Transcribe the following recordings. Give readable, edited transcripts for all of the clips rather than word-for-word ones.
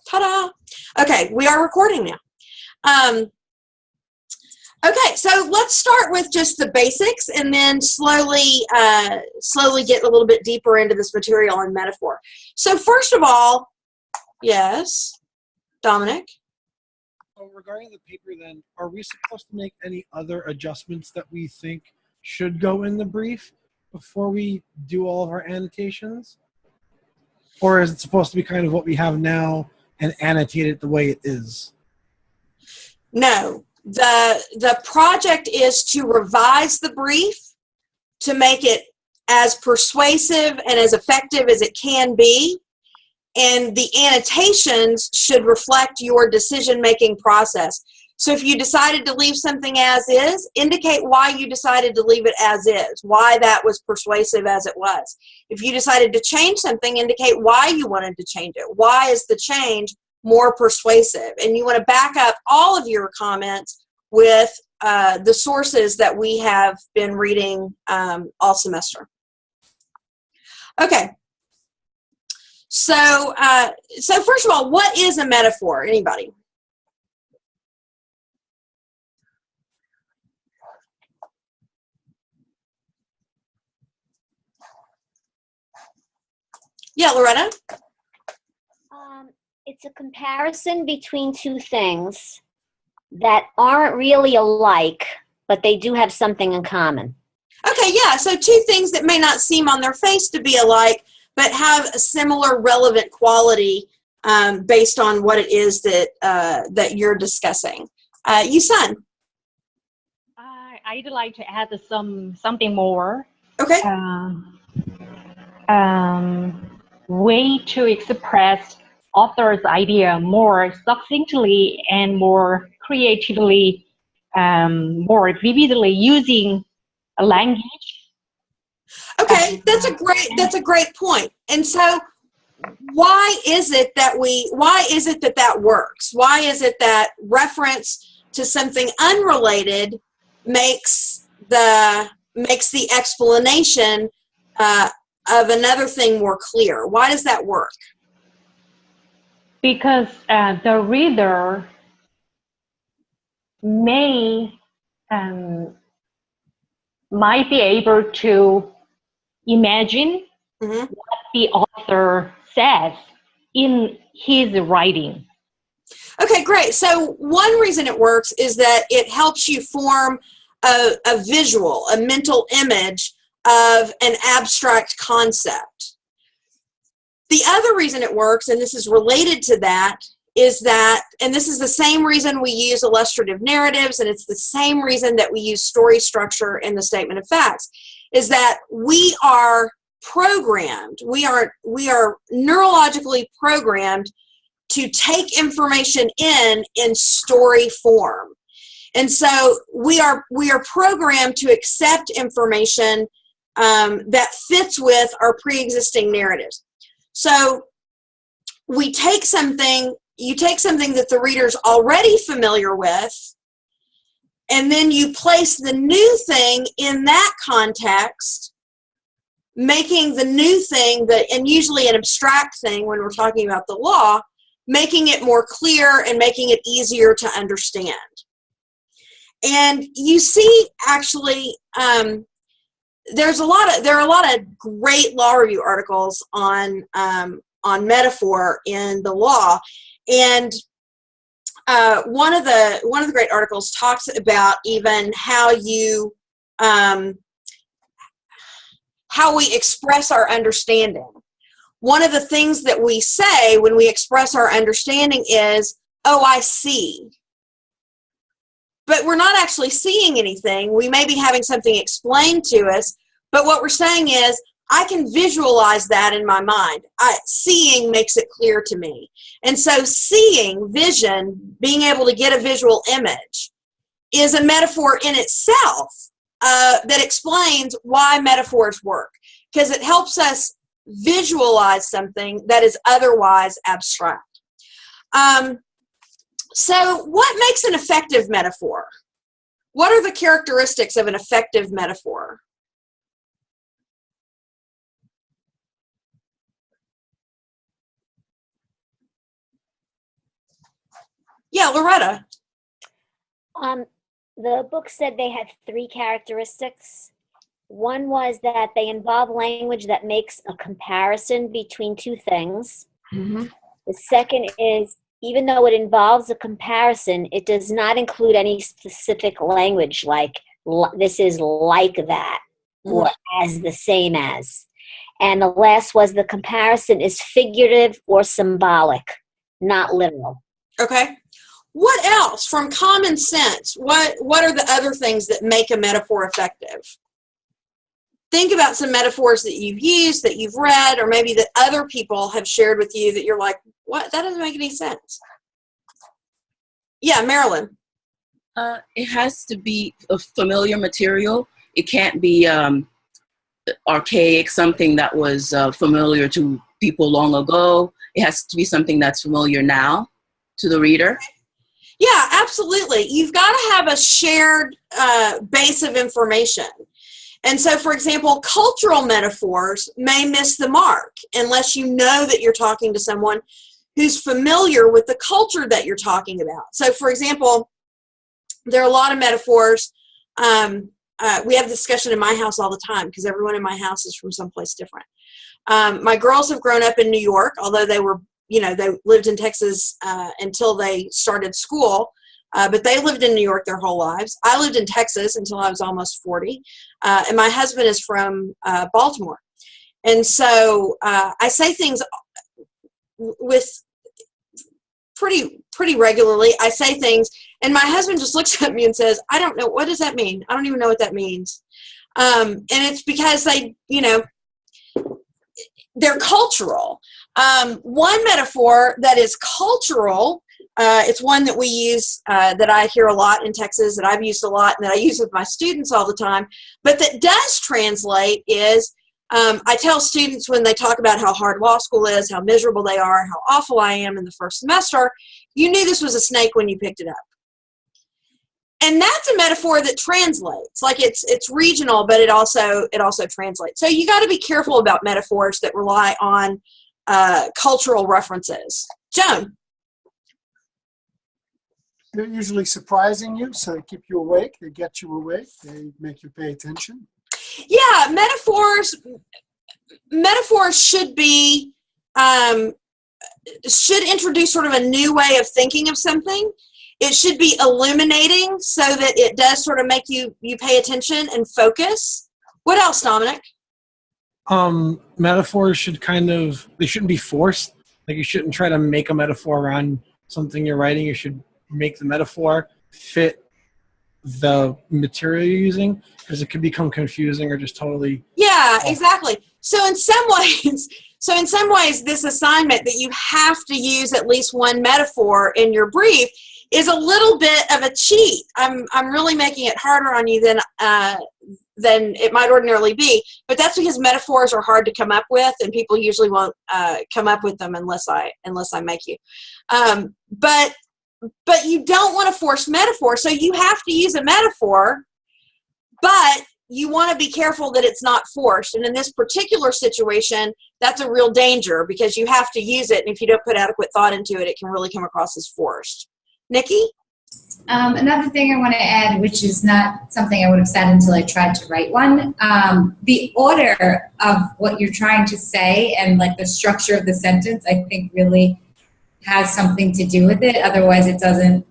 Ta-da! Okay, we are recording now. Okay, so let's start with just the basics and then slowly get a little bit deeper into this material and metaphor. So first of all, yes, Dominic? So regarding the paper then, are we supposed to make any other adjustments that we think should go in the brief before we do all of our annotations? Or is it supposed to be kind of what we have now and annotate it the way it is? No. The project is to revise the brief to make it as persuasive and as effective as it can be, and the annotations should reflect your decision-making process. So if you decided to leave something as is, indicate why you decided to leave it as is, why that was persuasive as it was. If you decided to change something, indicate why you wanted to change it. Why is the change more persuasive? And you want to back up all of your comments with the sources that we have been reading all semester. Okay. So first of all, what is a metaphor? Anybody? Yeah, Loretta? It's a comparison between two things that aren't really alike, but they do have something in common. Okay, yeah, so two things that may not seem on their face to be alike, but have a similar relevant quality based on what it is that that you're discussing. Yusun? I'd like to add something more. Okay. Way to express author's idea more succinctly and more creatively, more vividly using a language. Okay, that's a great point. And so why is it that that works? Why is it that reference to something unrelated makes the explanation of another thing more clear? Why does that work? Because the reader might be able to imagine what the author says in his writing. Okay, great. So one reason it works is that it helps you form a visual, a mental image of an abstract concept. The other reason it works, and this is related to that, is that, and this is the same reason we use illustrative narratives, and it's the same reason that we use story structure in the statement of facts, is that we are programmed, we are neurologically programmed to take information in story form. And so we are programmed to accept information that fits with our pre-existing narratives. So you take something that the reader's already familiar with, and then you place the new thing in that context, making the new thing, and usually an abstract thing when we're talking about the law, making it more clear and making it easier to understand. And you see, actually, there are a lot of great law review articles on metaphor in the law, and one of the great articles talks about even how we express our understanding. One of the things that we say when we express our understanding is, "Oh, I see." But we're not actually seeing anything. We may be having something explained to us, but what we're saying is, I can visualize that in my mind. Seeing makes it clear to me. And so seeing, vision, being able to get a visual image is a metaphor in itself that explains why metaphors work, because it helps us visualize something that is otherwise abstract. So what makes an effective metaphor? What are the characteristics of an effective metaphor? Yeah, Loretta. The book said they had 3 characteristics. One was that they involve language that makes a comparison between 2 things. Mm-hmm. The second is, even though it involves a comparison, it does not include any specific language like this is like that or as the same as. And the last was the comparison is figurative or symbolic, not literal. Okay. What else from common sense? What are the other things that make a metaphor effective? Think about some metaphors that you've used, that you've read, or maybe that other people have shared with you that you're like, what? That doesn't make any sense. Yeah, Marilyn. It has to be a familiar material. It can't be archaic, something that was familiar to people long ago. It has to be something that's familiar now to the reader. Yeah, absolutely. You've got to have a shared base of information. And so, for example, cultural metaphors may miss the mark unless you know that you're talking to someone who's familiar with the culture that you're talking about. So, for example, there are a lot of metaphors. We have discussion in my house all the time because everyone in my house is from someplace different. My girls have grown up in New York, although they lived in Texas until they started school. But they lived in New York their whole lives. I lived in Texas until I was almost 40. And my husband is from Baltimore. And so I say things with pretty regularly. I say things, and my husband just looks at me and says, I don't know. What does that mean? I don't even know what that means. And it's because they're cultural. One metaphor that is cultural, it's one that we use, that I hear a lot in Texas, that I've used a lot, and that I use with my students all the time, but that does translate is, I tell students when they talk about how hard law school is, how miserable they are, how awful I am in the first semester, you knew this was a snake when you picked it up. And that's a metaphor that translates. Like it's regional, but it also translates. So you got to be careful about metaphors that rely on cultural references. Joan. They're usually surprising you, so they keep you awake. They get you awake. They make you pay attention. Yeah, metaphors should be should introduce sort of a new way of thinking of something. It should be illuminating so that it does sort of make you pay attention and focus. What else, Dominic? Metaphors they shouldn't be forced. Like you shouldn't try to make a metaphor around something you're writing. You should make the metaphor fit the material you're using, because it could become confusing or just totally. Yeah, exactly. So in some ways, this assignment that you have to use at least one metaphor in your brief is a little bit of a cheat. I'm really making it harder on you than it might ordinarily be, but that's because metaphors are hard to come up with, and people usually won't come up with them unless I make you. But you don't want to force metaphor, so you have to use a metaphor, but you want to be careful that it's not forced. And in this particular situation, that's a real danger because you have to use it, and if you don't put adequate thought into it, it can really come across as forced. Nikki? Another thing I want to add, which is not something I would have said until I tried to write one, the order of what you're trying to say and like the structure of the sentence, I think really has something to do with it. Otherwise, it doesn't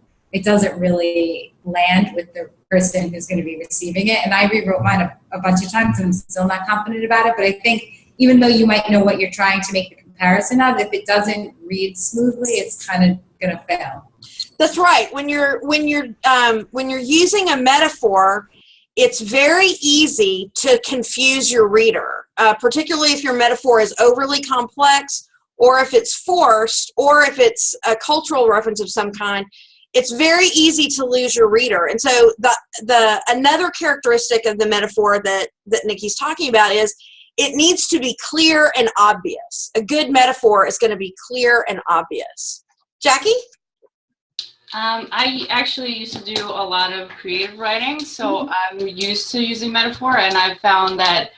really land with the person who's going to be receiving it. And I rewrote mine a bunch of times, and I'm still not confident about it. But I think even though you might know what you're trying to make the comparison of, if it doesn't read smoothly, it's kind of going to fail. That's right. When you're using a metaphor, it's very easy to confuse your reader, particularly if your metaphor is overly complex, or if it's forced, or if it's a cultural reference of some kind. It's very easy to lose your reader. And so the another characteristic of the metaphor that Nikki's talking about is it needs to be clear and obvious. A good metaphor is going to be clear and obvious. Jackie? I actually used to do a lot of creative writing, so I'm used to using metaphor, and I've found that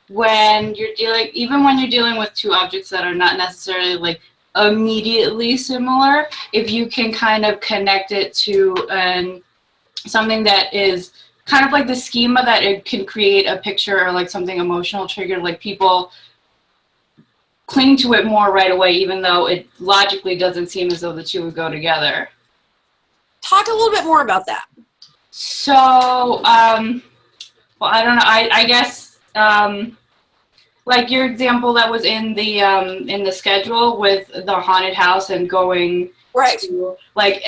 even when you're dealing with two objects that are not necessarily like immediately similar, if you can kind of connect it to something that is kind of like the schema that it can create a picture or like something emotional triggered, like people cling to it more right away, even though it logically doesn't seem as though the two would go together. Talk a little bit more about that. So, well, I don't know. I guess like your example that was in the schedule with the haunted house and going Right. to, like,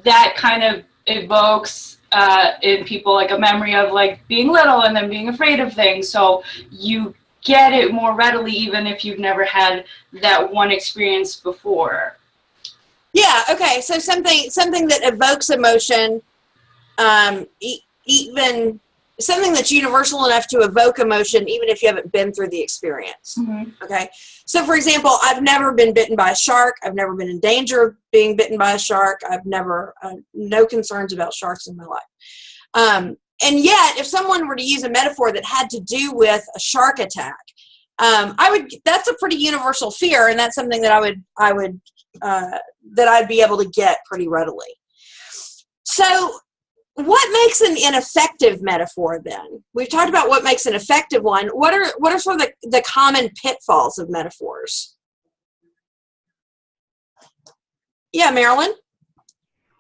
that kind of evokes in people like a memory of like being little and then being afraid of things. So you get it more readily even if you've never had that one experience before. Yeah, okay. So something that evokes emotion, even something that's universal enough to evoke emotion even if you haven't been through the experience. Mm-hmm. Okay. So for example, I've never been bitten by a shark. I've never been in danger of being bitten by a shark. I've never, no concerns about sharks in my life. And yet, if someone were to use a metaphor that had to do with a shark attack, that's a pretty universal fear, and that's something that I'd be able to get pretty readily. So what makes an ineffective metaphor then? We've talked about what makes an effective one. What are sort of the common pitfalls of metaphors? Yeah, Marilyn?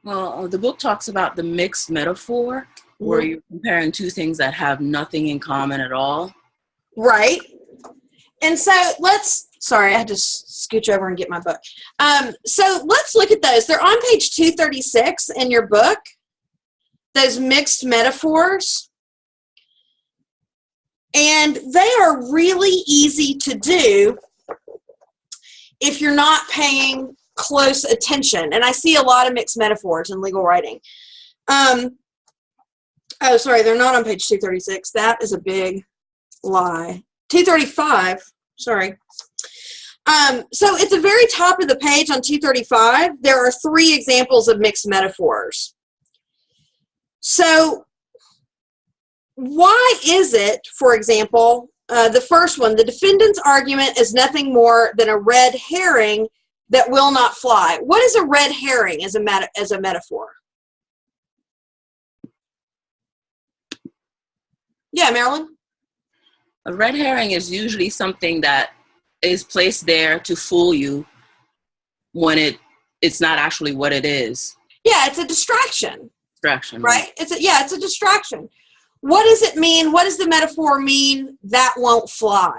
Well, the book talks about the mixed metaphor, where you're comparing two things that have nothing in common at all. Right. And so sorry, I had to scooch over and get my book. So let's look at those. They're on page 236 in your book, those mixed metaphors. And they are really easy to do if you're not paying close attention. And I see a lot of mixed metaphors in legal writing. Oh, sorry, they're not on page 236. That is a big lie. 235, sorry. So at the very top of the page on 235, there are 3 examples of mixed metaphors. So why is it, for example, the first one, the defendant's argument is nothing more than a red herring that will not fly? What is a red herring as a metaphor? Yeah, Marilyn? A red herring is usually something that is placed there to fool you when it's not actually what it is. Yeah, it's a distraction. Distraction. Right? It's a distraction. What does it mean? What does the metaphor mean? That won't fly.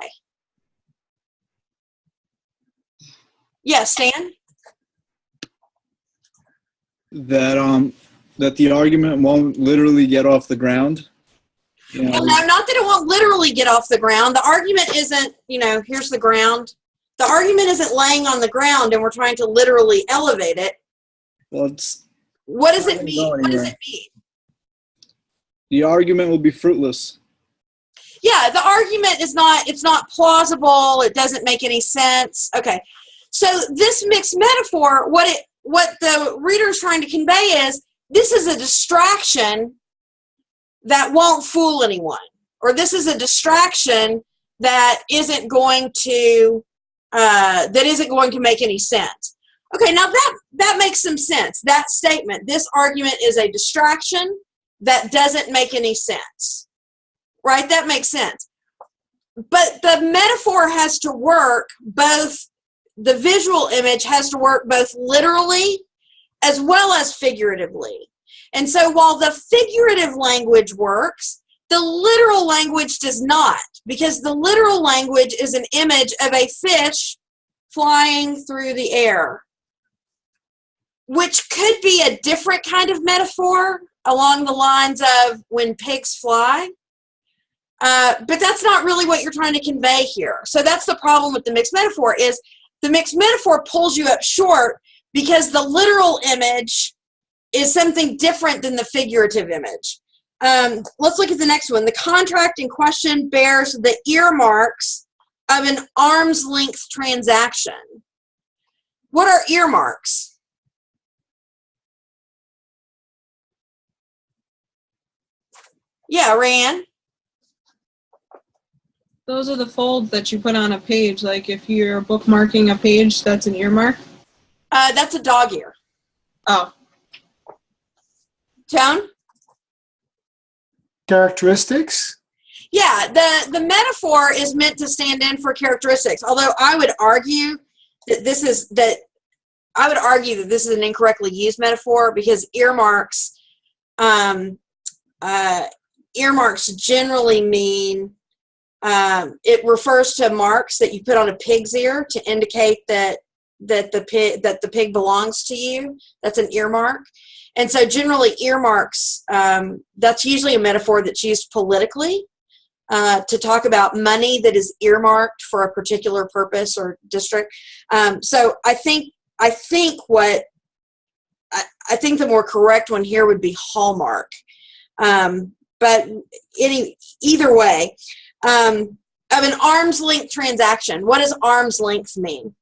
Yeah, Stan? That the argument won't literally get off the ground. Well, no, not that it won't literally get off the ground. The argument isn't, here's the ground. The argument isn't laying on the ground and we're trying to literally elevate it. Well, what does it mean? What does it mean? The argument will be fruitless. Yeah, the argument is it's not plausible. It doesn't make any sense. Okay. So this mixed metaphor, what the reader is trying to convey is this is a distraction that won't fool anyone, or this is a distraction that isn't going to make any sense. Okay, now that makes some sense. That statement, this argument is a distraction that doesn't make any sense, right? That makes sense. But the metaphor has to work the visual image has to work both literally as well as figuratively. And so while the figurative language works, the literal language does not, because the literal language is an image of a fish flying through the air, which could be a different kind of metaphor along the lines of when pigs fly. But that's not really what you're trying to convey here. So that's the problem with the mixed metaphor, is the mixed metaphor pulls you up short because the literal image is something different than the figurative image. Let's look at the next one. The contract in question bears the earmarks of an arm's length transaction. What are earmarks? Yeah, Rand? Those are the folds that you put on a page. Like if you're bookmarking a page, that's an earmark. That's a dog ear. Oh. Joan? Characteristics? Yeah, the metaphor is meant to stand in for characteristics. Although I would argue that this is an incorrectly used metaphor, because earmarks generally mean it refers to marks that you put on a pig's ear to indicate that the pig belongs to you. That's an earmark. And so generally earmarks, that's usually a metaphor that's used politically to talk about money that is earmarked for a particular purpose or district. So I think the more correct one here would be hallmark. But either way, of an arm's length transaction, what does arm's length mean?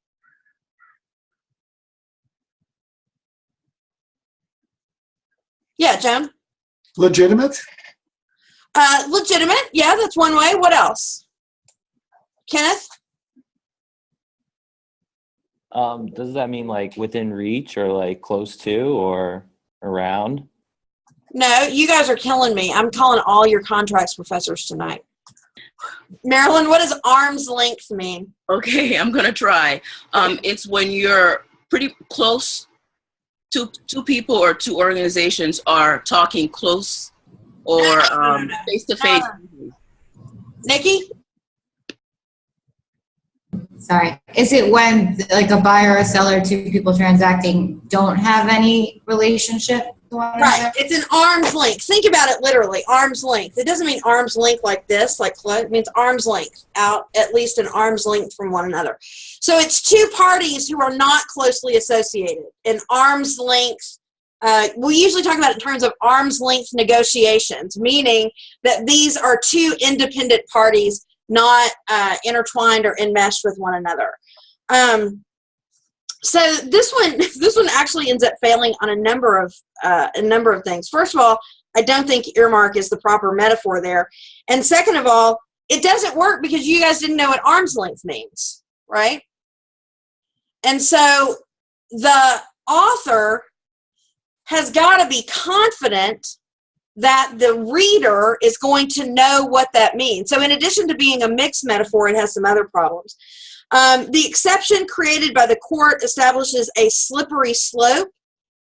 Yeah, Joan? Legitimate? Legitimate, yeah, that's one way. What else? Kenneth? Does that mean like within reach or like close to or around? No, you guys are killing me. I'm calling all your contracts professors tonight. Marilyn, what does arm's length mean? Okay, I'm going to try. It's when you're pretty close to two people or two organizations are talking close or face-to-face. Nikki? Sorry. Is it when like a buyer or a seller, two people transacting don't have any relationship to one another? Right. It's an arm's length. Think about it literally. Arm's length. It doesn't mean arm's length like this, like it means arm's length, out at least an arm's length from one another. So it's two parties who are not closely associated. An arm's length, we usually talk about it in terms of arm's length negotiations, meaning that these are two independent parties not intertwined or enmeshed with one another. So this one actually ends up failing on a number of things. First of all, I don't think earmark is the proper metaphor there, and second of all, it doesn't work because you guys didn't know what arm's length means, right? And so the author has got to be confident that the reader is going to know what that means. So in addition to being a mixed metaphor, it has some other problems. The exception created by the court establishes a slippery slope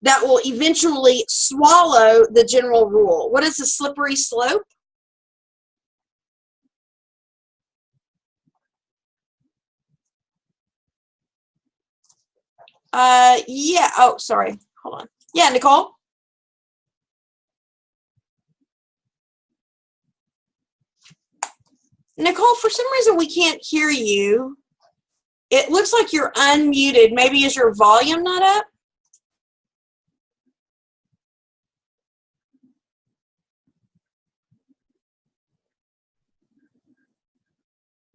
that will eventually swallow the general rule. What is a slippery slope? Yeah, oh, sorry, hold on. Yeah, Nicole? Nicole, for some reason we can't hear you. It looks like you're unmuted. Maybe is your volume not up?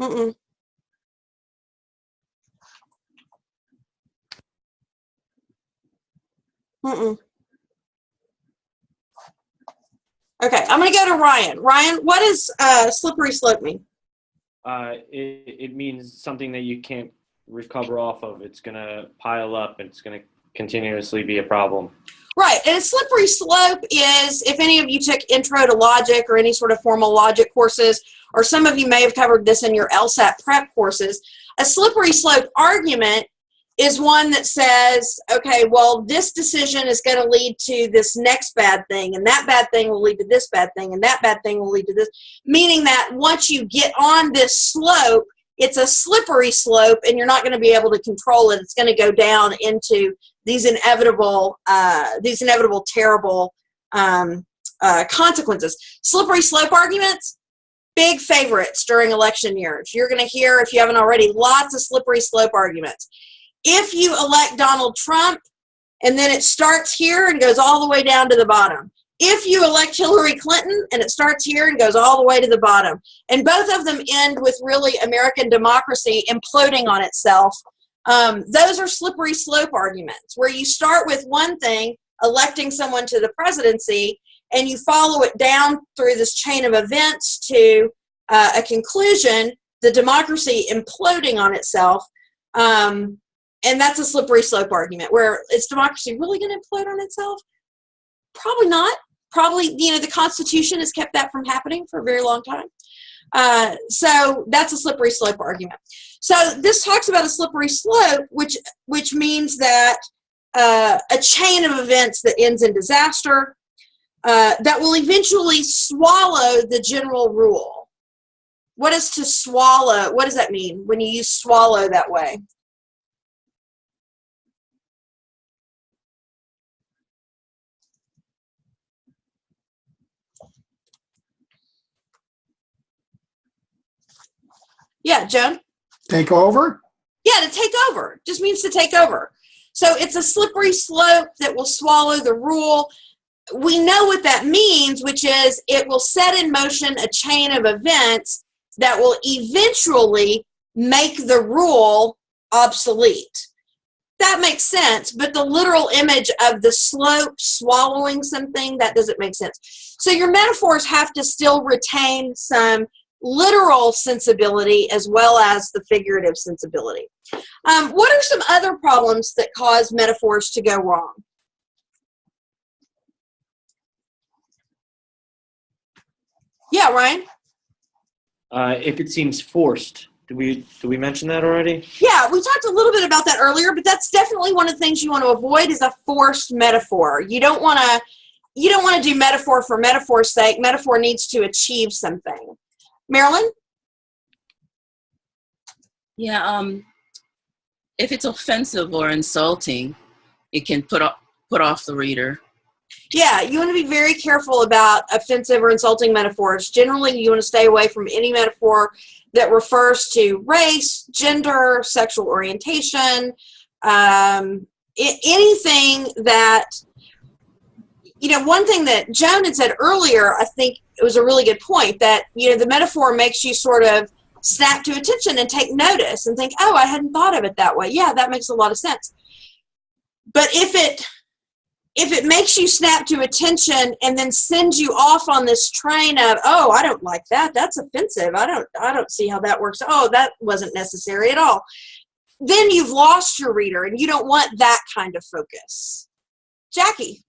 Mm-mm. Mm-mm. Okay, I'm going to go to Ryan. Ryan, what does slippery slope mean? It means something that you can't recover off of. It's going to pile up and it's going to continuously be a problem. Right, and a slippery slope is, if any of you took intro to logic or any sort of formal logic courses, or some of you may have covered this in your LSAT prep courses, a slippery slope argument is one that says, okay, well, this decision is going to lead to this next bad thing, and that bad thing will lead to this bad thing, and that bad thing will lead to this, meaning that once you get on this slope, it's a slippery slope, and you're not going to be able to control it. It's going to go down into these inevitable terrible consequences. Slippery slope arguments, big favorites during election years. You're going to hear, if you haven't already, lots of slippery slope arguments. If you elect Donald Trump, and then it starts here and goes all the way down to the bottom. If you elect Hillary Clinton, and it starts here and goes all the way to the bottom. And both of them end with really American democracy imploding on itself. Those are slippery slope arguments, where you start with one thing, electing someone to the presidency, and you follow it down through this chain of events to a conclusion the democracy imploding on itself. And that's a slippery slope argument, where is democracy really going to implode on itself? Probably not. Probably, the Constitution has kept that from happening for a very long time. So that's a slippery slope argument. So this talks about a slippery slope, which means that a chain of events that ends in disaster that will eventually swallow the general rule. What is to swallow? What does that mean when you use swallow that way? Yeah, Joan? Take over? Yeah, to take over. Just means to take over. So it's a slippery slope that will swallow the rule. We know what that means, which is it will set in motion a chain of events that will eventually make the rule obsolete. That makes sense, but the literal image of the slope swallowing something, that doesn't make sense. So your metaphors have to still retain some literal sensibility as well as the figurative sensibility. What are some other problems that cause metaphors to go wrong? Yeah, Ryan? If it seems forced. Did we mention that already? Yeah, we talked a little bit about that earlier, but that's definitely one of the things you want to avoid is a forced metaphor. You don't want to do metaphor for metaphor's sake. Metaphor needs to achieve something. Marilyn? Yeah, if it's offensive or insulting, it can put off the reader. Yeah, you want to be very careful about offensive or insulting metaphors. Generally, you want to stay away from any metaphor that refers to race, gender, sexual orientation, anything that, one thing that Joan had said earlier, I think it was a really good point, that, the metaphor makes you sort of snap to attention and take notice and think, oh, I hadn't thought of it that way. Yeah, that makes a lot of sense. But if it makes you snap to attention and then sends you off on this train of, oh, I don't like that, that's offensive, I don't see how that works, oh, that wasn't necessary at all, then you've lost your reader, and you don't want that kind of focus. Jackie?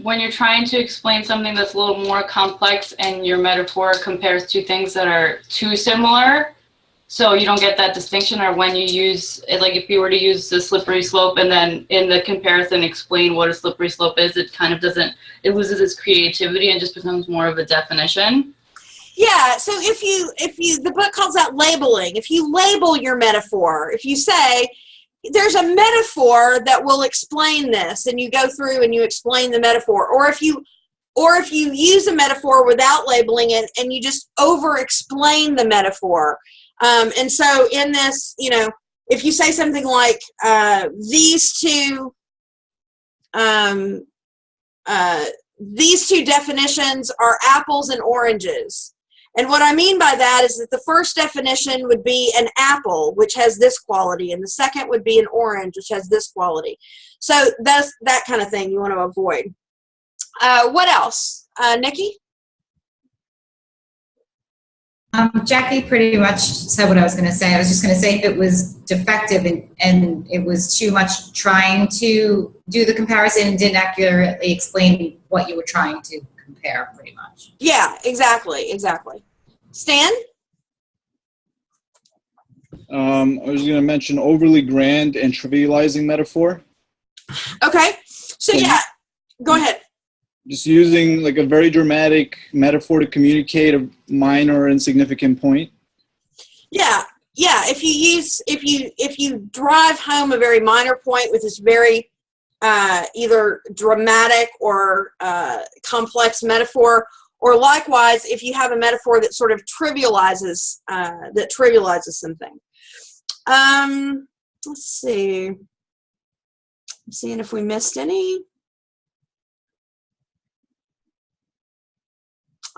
When you're trying to explain something that's a little more complex and your metaphor compares two things that are too similar, so you don't get that distinction, or when you use, like if you were to use the slippery slope and then in the comparison explain what a slippery slope is, it kind of it loses its creativity and just becomes more of a definition. Yeah, so if you, the book calls that labeling. If you label your metaphor, if you say, there's a metaphor that will explain this, and you go through and you explain the metaphor, or if you use a metaphor without labeling it and you just over-explain the metaphor. And so in this, if you say something like, these two definitions are apples and oranges. And what I mean by that is that the first definition would be an apple, which has this quality, and the second would be an orange, which has this quality. So that's that kind of thing you want to avoid. What else? Nikki? Jackie pretty much said what I was going to say. I was just going to say if it was defective and it was too much trying to do the comparison and didn't accurately explain what you were trying to compare, pretty much. Yeah, exactly. Stan? I was going to mention overly grand and trivializing metaphor. Okay. So yeah, go ahead. Just using like a very dramatic metaphor to communicate a minor or insignificant point. Yeah. If you drive home a very minor point with this very either dramatic or complex metaphor, or likewise, if you have a metaphor that sort of trivializes something. Let's see. I'm seeing if we missed any.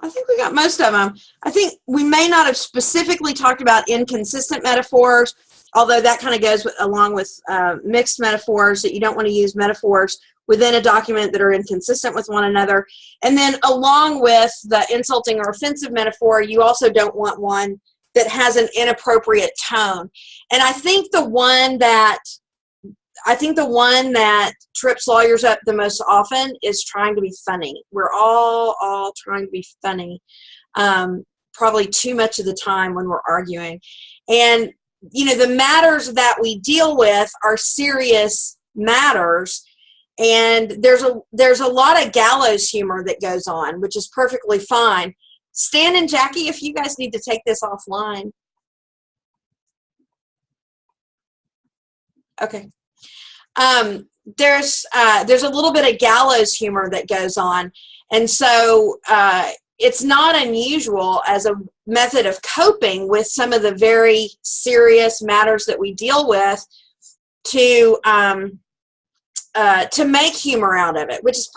I think we got most of them. I think we may not have specifically talked about inconsistent metaphors, although that kind of goes along with mixed metaphors, that you don't want to use metaphors within a document that are inconsistent with one another. And then along with the insulting or offensive metaphor, you also don't want one that has an inappropriate tone. And I think the one that trips lawyers up the most often is trying to be funny. We're all trying to be funny, probably too much of the time when we're arguing. And, the matters that we deal with are serious matters. And there's a lot of gallows humor that goes on, which is perfectly fine. Stan and Jackie, if you guys need to take this offline. Okay. There's a little bit of gallows humor that goes on. And so it's not unusual as a method of coping with some of the very serious matters that we deal with to make humor out of it, which is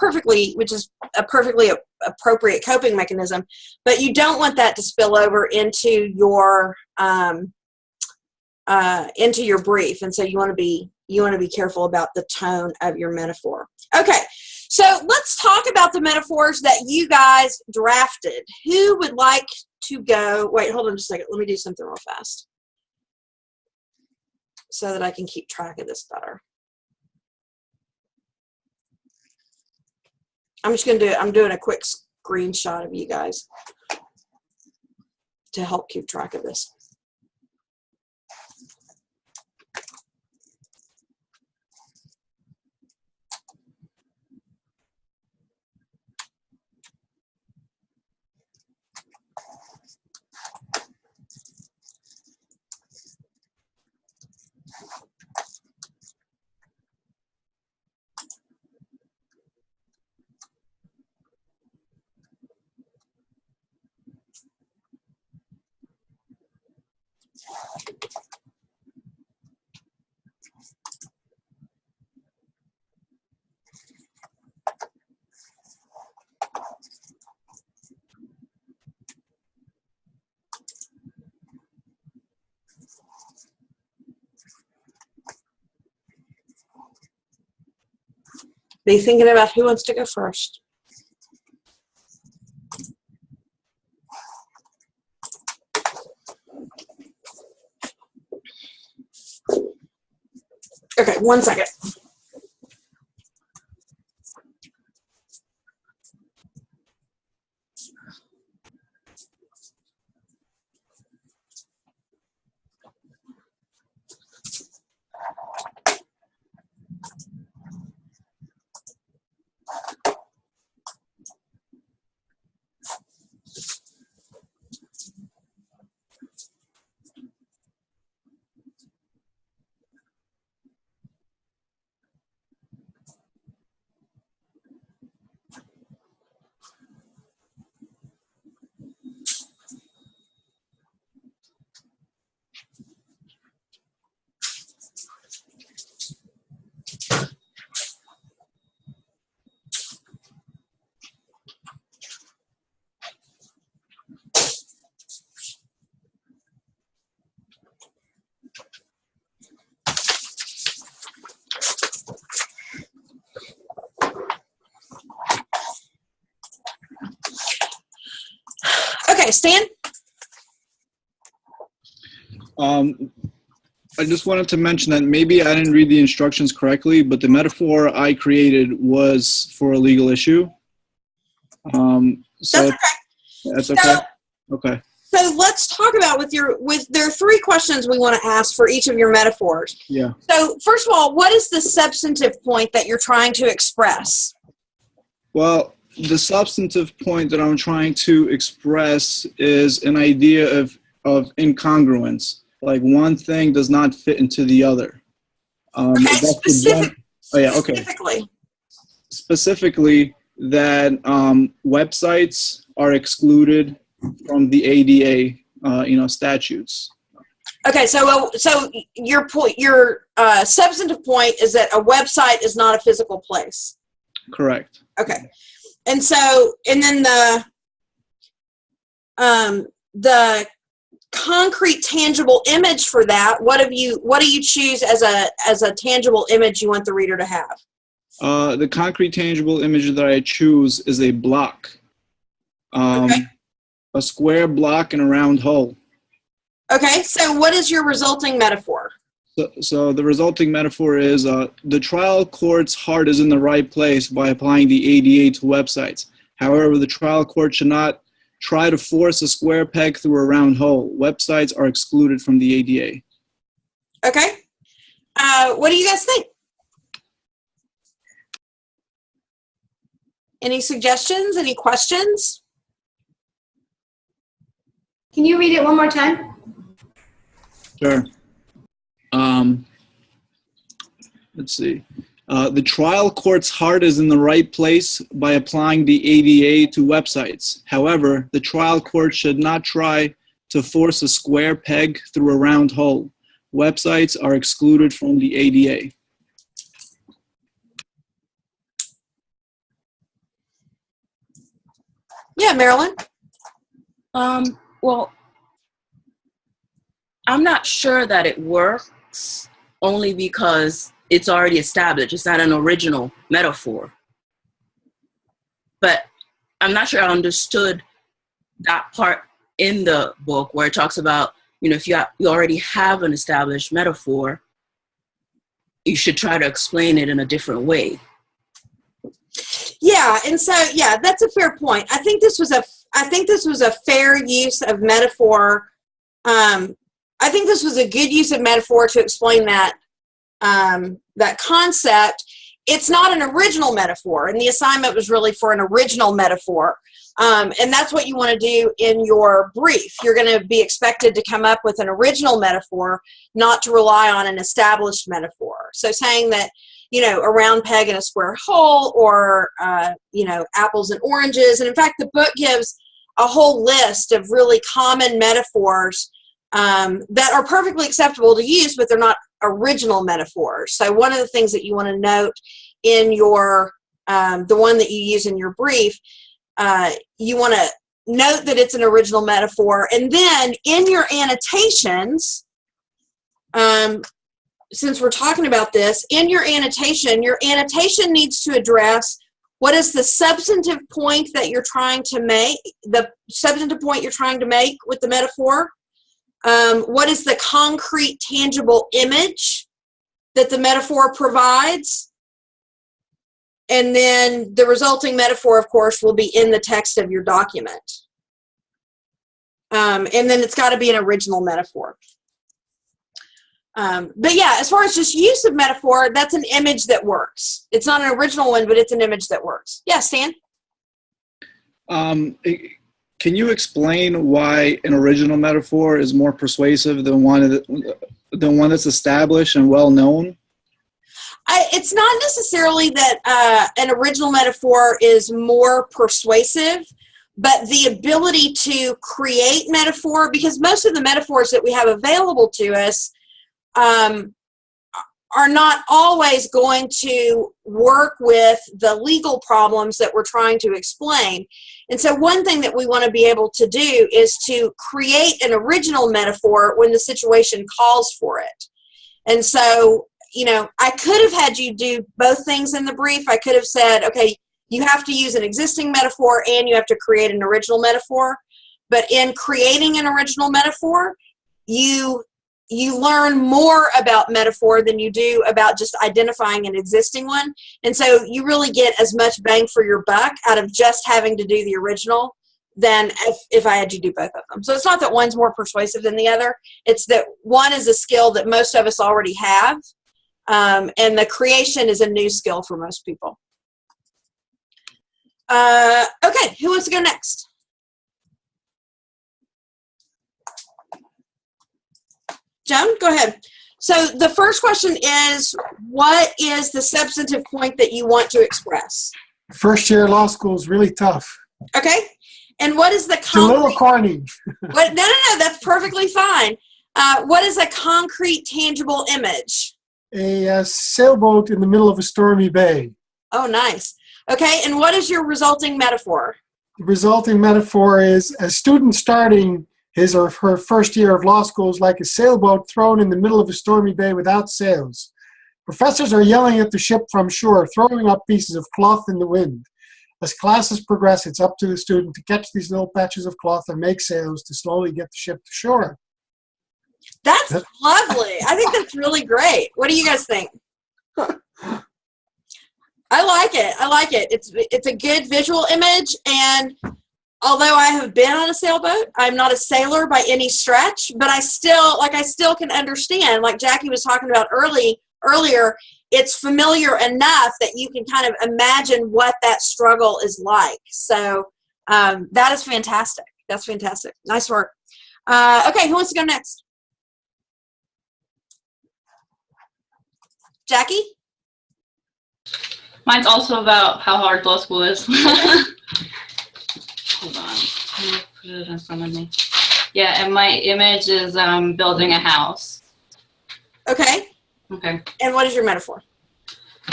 a perfectly appropriate coping mechanism. But you don't want that to spill over into your brief, and so you want to be careful about the tone of your metaphor. Okay, so let's talk about the metaphors that you guys drafted. Who would like to go? Wait, hold on just a second. Let me do something real fast so that I can keep track of this better. I'm doing a quick screenshot of you guys to help keep track of this. Be thinking about who wants to go first. Okay, 1 second. Okay, Stan? I just wanted to mention that maybe I didn't read the instructions correctly, but the metaphor I created was for a legal issue. So that's okay. Okay. So let's talk about there are 3 questions we want to ask for each of your metaphors. Yeah. So first of all, what is the substantive point that you're trying to express? Well, the substantive point that I'm trying to express is an idea of incongruence. Like one thing does not fit into the other. Specifically that websites are excluded from the ADA, statutes. Okay, so your point, your substantive point is that a website is not a physical place. Correct. Okay, and then the concrete tangible image for that, what do you choose as a tangible image you want the reader to have? The concrete tangible image that I choose is a block. Okay. A square block and a round hole. Okay, so what is your resulting metaphor? So the resulting metaphor is the trial court's heart is in the right place by applying the ADA to websites. However, the trial court should not try to force a square peg through a round hole. Websites are excluded from the ADA. Okay. What do you guys think? Any suggestions? Any questions? Can you read it one more time? Sure. Let's see. The trial court's heart is in the right place by applying the ADA to websites. However, the trial court should not try to force a square peg through a round hole. Websites are excluded from the ADA. Yeah, Marilyn? Well, I'm not sure that it works only because it's already established. It's not an original metaphor. But I'm not sure I understood that part in the book where it talks about, if you already have an established metaphor, you should try to explain it in a different way. Yeah, and so that's a fair point. I think this was a fair use of metaphor. I think this was a good use of metaphor to explain that concept. It's not an original metaphor, and the assignment was really for an original metaphor. And that's what you want to do in your brief. You're going to be expected to come up with an original metaphor, not to rely on an established metaphor. So saying that, a round peg in a square hole, or, apples and oranges. And in fact, the book gives a whole list of really common metaphors that are perfectly acceptable to use, but they're not original metaphors. So one of the things that you want to note in your, the one that you use in your brief, you want to note that it's an original metaphor. And then in your annotations, since we're talking about this, in your annotation needs to address what is the substantive point that you're trying to make, the substantive point you're trying to make with the metaphor. What is the concrete, tangible image that the metaphor provides? And then the resulting metaphor, of course, will be in the text of your document. And then it's got to be an original metaphor. But yeah, as far as just use of metaphor, that's an image that works. It's not an original one, but it's an image that works. Yeah, Stan? Can you explain why an original metaphor is more persuasive than one that's established and well known? It's not necessarily that an original metaphor is more persuasive, but the ability to create metaphor, because most of the metaphors that we have available to us are not always going to work with the legal problems that we're trying to explain. And so one thing that we want to be able to do is to create an original metaphor when the situation calls for it. And so, I could have had you do both things in the brief. I could have said, okay, you have to use an existing metaphor and you have to create an original metaphor. But in creating an original metaphor, you learn more about metaphor than you do about just identifying an existing one. And so you really get as much bang for your buck out of just having to do the original than if I had you do both of them. So it's not that one's more persuasive than the other. It's that one is a skill that most of us already have, and the creation is a new skill for most people. Okay, who wants to go next? Joan, go ahead. So the first question is, what is the substantive point that you want to express? First year law school is really tough. Okay. And what is the It's a little corny. What? No, that's perfectly fine. What is a concrete, tangible image? A sailboat in the middle of a stormy bay. Oh, nice. Okay, and what is your resulting metaphor? The resulting metaphor is a student starting his or her first year of law school is like a sailboat thrown in the middle of a stormy bay without sails. Professors are yelling at the ship from shore, throwing up pieces of cloth in the wind. As classes progress, it's up to the student to catch these little patches of cloth and make sails to slowly get the ship to shore. That's lovely. I think that's really great. What do you guys think? I like it. I like it. It's a good visual image, and although I have been on a sailboat, I'm not a sailor by any stretch, but I still can understand, like Jackie was talking about earlier, it's familiar enough that you can kind of imagine what that struggle is like. So that is fantastic. That's fantastic. Nice work. Okay, who wants to go next? Jackie? Mine's also about how hard law school is. Hold on. Let me put it in front of me. Yeah, and my image is building a house. Okay. Okay. And what is your metaphor?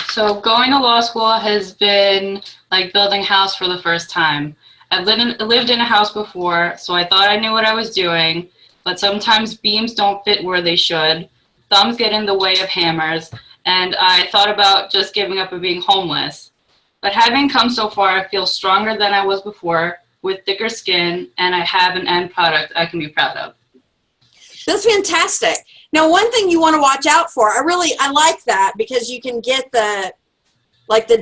So going to law school has been like building a house for the first time. I've lived in a house before, so I thought I knew what I was doing, but sometimes beams don't fit where they should. Thumbs get in the way of hammers, and I thought about just giving up and being homeless. But having come so far, I feel stronger than I was before, with thicker skin, and I have an end product I can be proud of. That's fantastic. Now, one thing you want to watch out for, I like that, because you can get the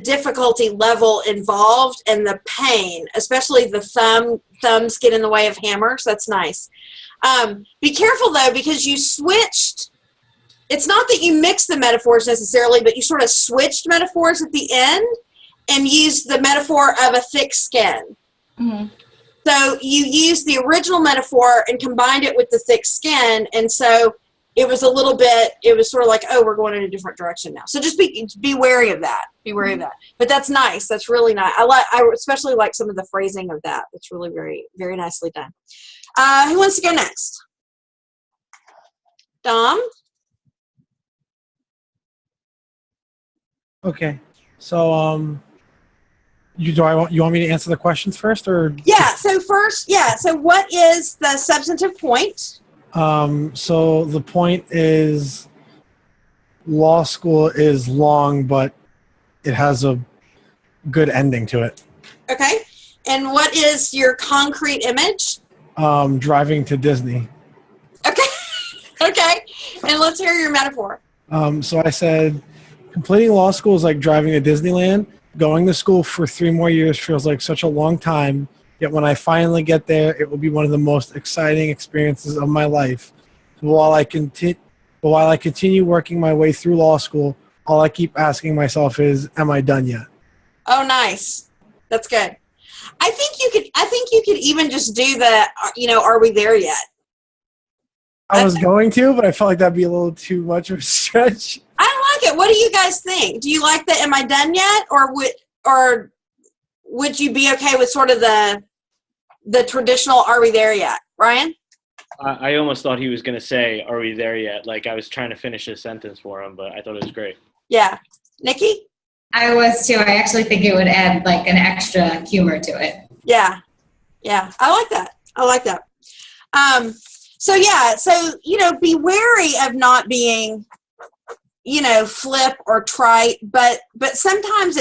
difficulty level involved and the pain, especially the thumbs get in the way of hammers. That's nice. Be careful though, because you switched. It's not that you mixed the metaphors necessarily, but you sort of switched metaphors at the end and used the metaphor of a thick skin. Mm-hmm. So you used the original metaphor and combined it with the thick skin, and so it was sort of like, oh, we're going in a different direction now. So just be wary of that. Be wary of that. But that's nice. That's really nice. I especially like some of the phrasing of that. It's really very, very nicely done. Who wants to go next? Dom? Okay. So, you want me to answer the questions first, or? Yeah. So first, So what is the substantive point? So the point is, law school is long, but it has a good ending to it. Okay. And what is your concrete image? Driving to Disney. Okay. Okay. And let's hear your metaphor. So I said, completing law school is like driving to Disneyland. Going to school for 3 more years feels like such a long time. Yet when I finally get there, it will be one of the most exciting experiences of my life. While I continue working my way through law school, all I keep asking myself is, am I done yet? Oh, nice. That's good. I think you could even just do the, are we there yet? I was going to, but I felt like that'd be a little too much of a stretch. I like it. What do you guys think? Do you like the am I done yet? Or would you be okay with sort of the traditional are we there yet? Ryan? I almost thought he was going to say, are we there yet? Like I was trying to finish his sentence for him, but I thought it was great. Yeah. Nikki? I was too. I actually think it would add like an extra humor to it. Yeah. Yeah. I like that. So be wary of not being, flip or trite, but sometimes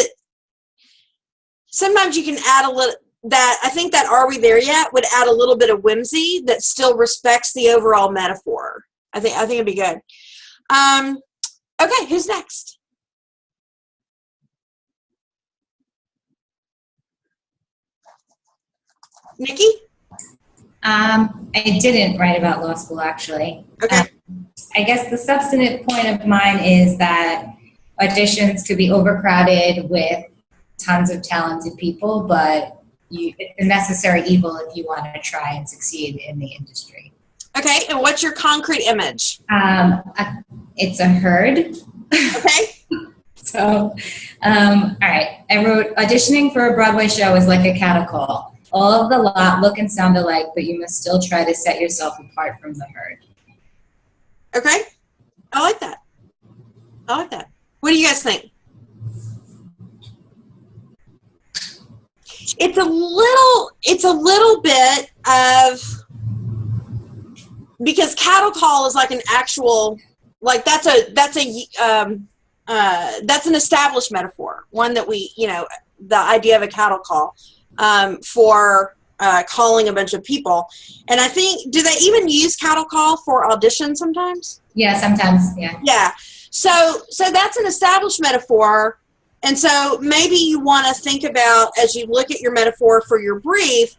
you can add a little, that I think that are we there yet would add a little bit of whimsy that still respects the overall metaphor. I think it'd be good. Okay, who's next? Nikki? I didn't write about law school, actually. Okay. I guess the substantive point of mine is that auditions could be overcrowded with tons of talented people, but it's a necessary evil if you want to try and succeed in the industry. Okay, and what's your concrete image? It's a herd. Okay. So, all right. I wrote, auditioning for a Broadway show is like a cattle call. All of the lot look and sound alike, but you must still try to set yourself apart from the herd. Okay. I like that. What do you guys think? It's a little bit of, because cattle call is like an actual, like that's an established metaphor, one that we, the idea of a cattle call for calling a bunch of people. And I think, do they even use cattle call for audition sometimes? Yeah, sometimes, yeah. Yeah. So that's an established metaphor. And so maybe you want to think about, as you look at your metaphor for your brief,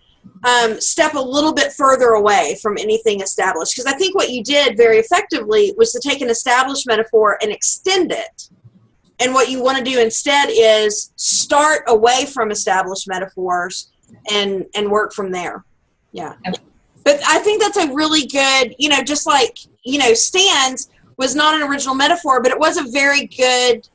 step a little bit further away from anything established. Because I think what you did very effectively was to take an established metaphor and extend it. And what you want to do instead is start away from established metaphors and work from there. Yeah. But I think that's a really good, just like, stands was not an original metaphor, but it was a very good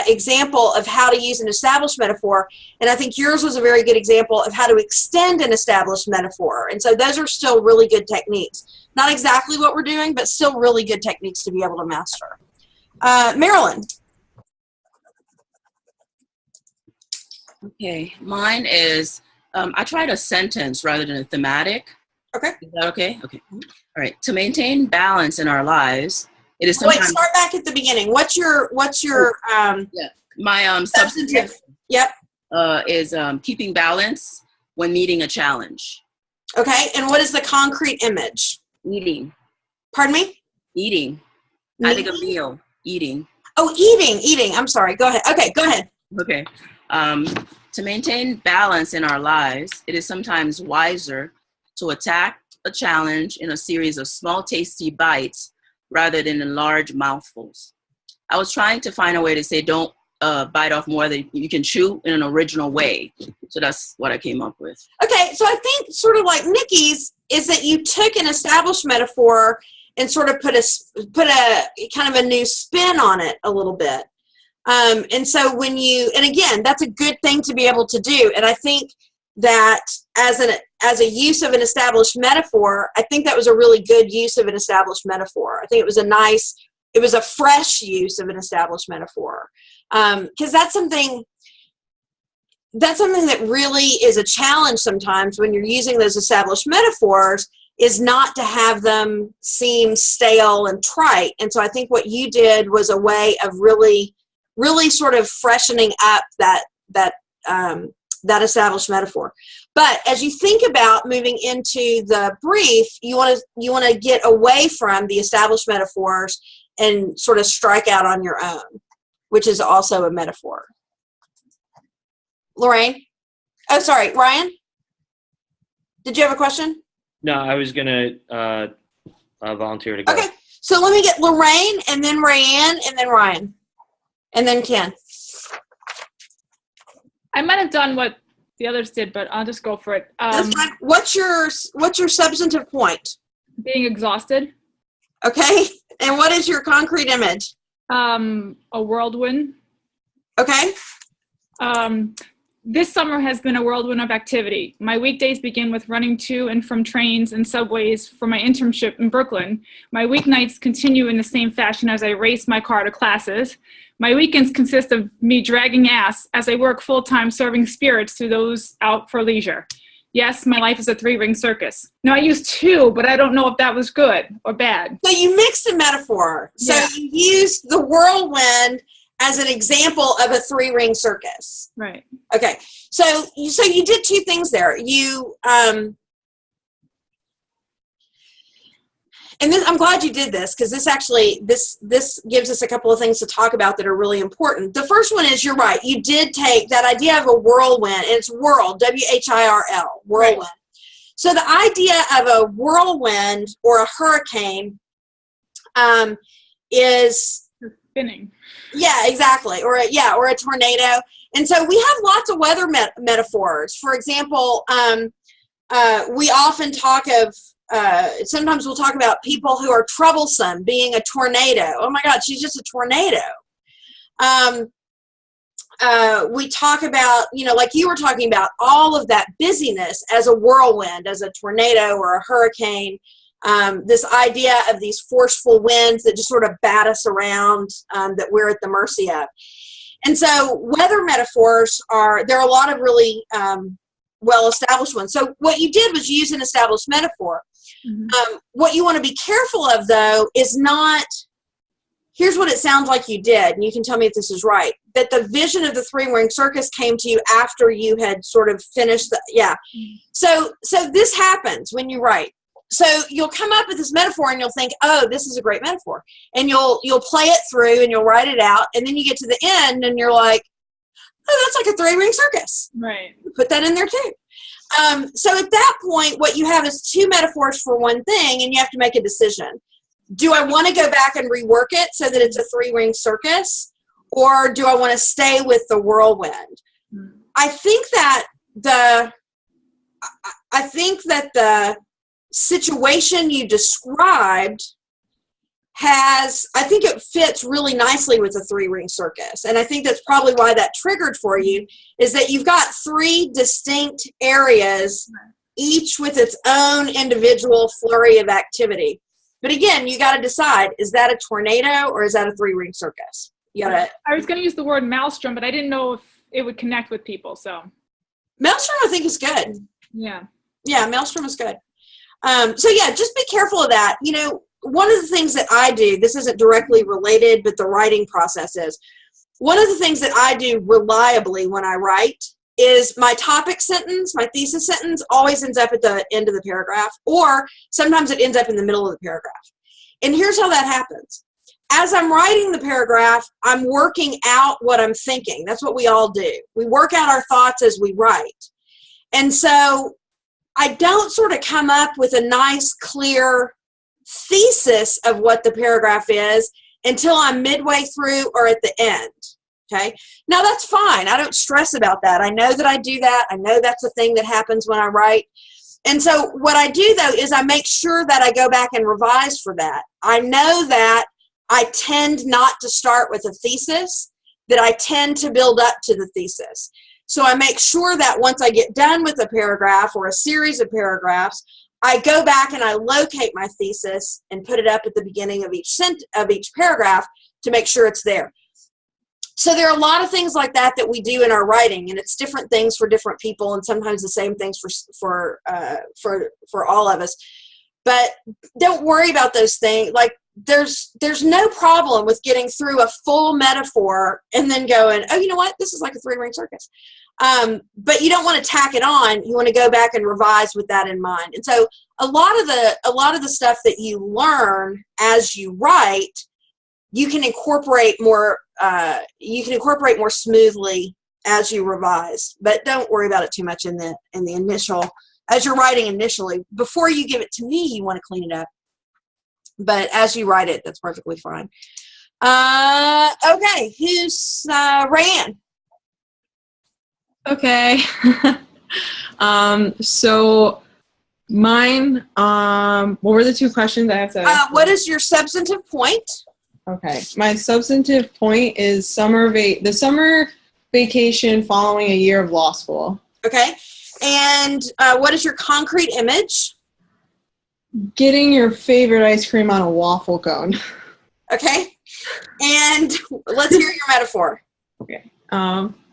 example of how to use an established metaphor. And I think yours was a very good example of how to extend an established metaphor. And so those are still really good techniques. Not exactly what we're doing, but still really good techniques to be able to master. Marilyn. Okay, mine is, I tried a sentence rather than a thematic. Okay. Is that okay? Okay. All right. To maintain balance in our lives, it is sometimes... Wait, start back at the beginning. What's your my substantive yep is keeping balance when meeting a challenge. Okay, and what is the concrete image? Eating. Pardon me? Eating. Adding a meal. Eating. Oh, eating. I'm sorry. Go ahead. Okay, go ahead. Okay. To maintain balance in our lives, it is sometimes wiser to attack a challenge in a series of small, tasty bites rather than in large mouthfuls. I was trying to find a way to say don't bite off more than you can chew in an original way. So that's what I came up with. Okay, so I think sort of like Nikki's is that you took an established metaphor and sort of put a kind of a new spin on it a little bit. And so and again, that's a good thing to be able to do. And I think that as a use of an established metaphor, I think that was a really good use of an established metaphor. I think it was a fresh use of an established metaphor. Because that's something that really is a challenge sometimes when you're using those established metaphors, is not to have them seem stale and trite. And so I think what you did was a way of really, really sort of freshening up that established metaphor. But as you think about moving into the brief, you want to get away from the established metaphors and sort of strike out on your own, which is also a metaphor. Lorraine? Oh, sorry, Ryan? Did you have a question? No, I was going to volunteer to go. Okay, so let me get Lorraine, and then Rayanne, and then Ryan, and then Ken. I might have done what the others did, but I'll just go for it. That's fine. What's your substantive point? Being exhausted. Okay, and what is your concrete image? A whirlwind. Okay. This summer has been a whirlwind of activity. My weekdays begin with running to and from trains and subways for my internship in Brooklyn. My weeknights continue in the same fashion as I race my car to classes. My weekends consist of me dragging ass as I work full-time serving spirits to those out for leisure. Yes, my life is a three-ring circus. Now, I used two, but I don't know if that was good or bad. So you mixed a metaphor. So yeah. You used the whirlwind as an example of a three-ring circus. Right. Okay. So you did two things there. You and this, I'm glad you did this, because this gives us a couple of things to talk about that are really important. The first one is, you're right, you did take that idea of a whirlwind, and it's whirl, W-H-I-R-L, whirlwind. Right. So the idea of a whirlwind or a hurricane is spinning. Yeah, exactly. Or a tornado. And so we have lots of weather metaphors. For example, we often talk of, sometimes we'll talk about people who are troublesome being a tornado. Oh my God, she's just a tornado. We talk about, like you were talking about, all of that busyness as a whirlwind, as a tornado or a hurricane. This idea of these forceful winds that just sort of bat us around, that we're at the mercy of. And so weather metaphors there are a lot of really well-established one. So what you did was use an established metaphor. Mm-hmm. What you want to be careful of, though, is not, here's what it sounds like you did, and you can tell me if this is right, that the vision of the three-ring circus came to you after you had sort of finished the, yeah. So this happens when you write. So you'll come up with this metaphor and you'll think, oh, this is a great metaphor. And you'll play it through and you'll write it out, and then you get to the end and you're like, oh, that's like a three-ring circus. Right. Put that in there too. So at that point, what you have is two metaphors for one thing, and you have to make a decision. Do I want to go back and rework it so that it's a three-ring circus, or do I want to stay with the whirlwind? I think that the situation you described I think it fits really nicely with a three-ring circus. And I think that's probably why that triggered for you, is that you've got three distinct areas, each with its own individual flurry of activity. But again, you got to decide, is that a tornado or is that a three-ring circus? You gotta. I was going to use the word maelstrom, but I didn't know if it would connect with people. So maelstrom, I think, is good. Yeah. Yeah, maelstrom is good. So yeah, just be careful of that. You know, one of the things that I do, this isn't directly related, but the writing process is, one of the things that I do reliably when I write is my topic sentence, my thesis sentence, always ends up at the end of the paragraph, or sometimes it ends up in the middle of the paragraph. And here's how that happens. As I'm writing the paragraph, I'm working out what I'm thinking. That's what we all do. We work out our thoughts as we write. And so I don't sort of come up with a nice, clear thesis of what the paragraph is until I'm midway through or at the end. Okay. Now that's fine. I don't stress about that. I know that I do that. I know that's a thing that happens when I write. And so what I do, though, is I make sure that I go back and revise for that. I know that I tend not to start with a thesis, that I tend to build up to the thesis. So I make sure that once I get done with a paragraph or a series of paragraphs, I go back and I locate my thesis and put it up at the beginning of each paragraph to make sure it's there. So there are a lot of things like that that we do in our writing, and it's different things for different people, and sometimes the same things for all of us. But don't worry about those things. Like there's no problem with getting through a full metaphor and then going, oh, you know what? This is like a three-ring circus. But you don't want to tack it on. You want to go back and revise with that in mind. And so a lot of the stuff that you learn as you write, you can incorporate more smoothly as you revise. But don't worry about it too much in the initial, as you're writing initially. Before you give it to me, you want to clean it up. But as you write it, that's perfectly fine. Okay, who's Rayanne? Okay. So mine, what were the two questions I have to what is your substantive point? Okay. My substantive point is the summer vacation following a year of law school. Okay. And what is your concrete image? Getting your favorite ice cream on a waffle cone. Okay. And let's hear your metaphor. Okay.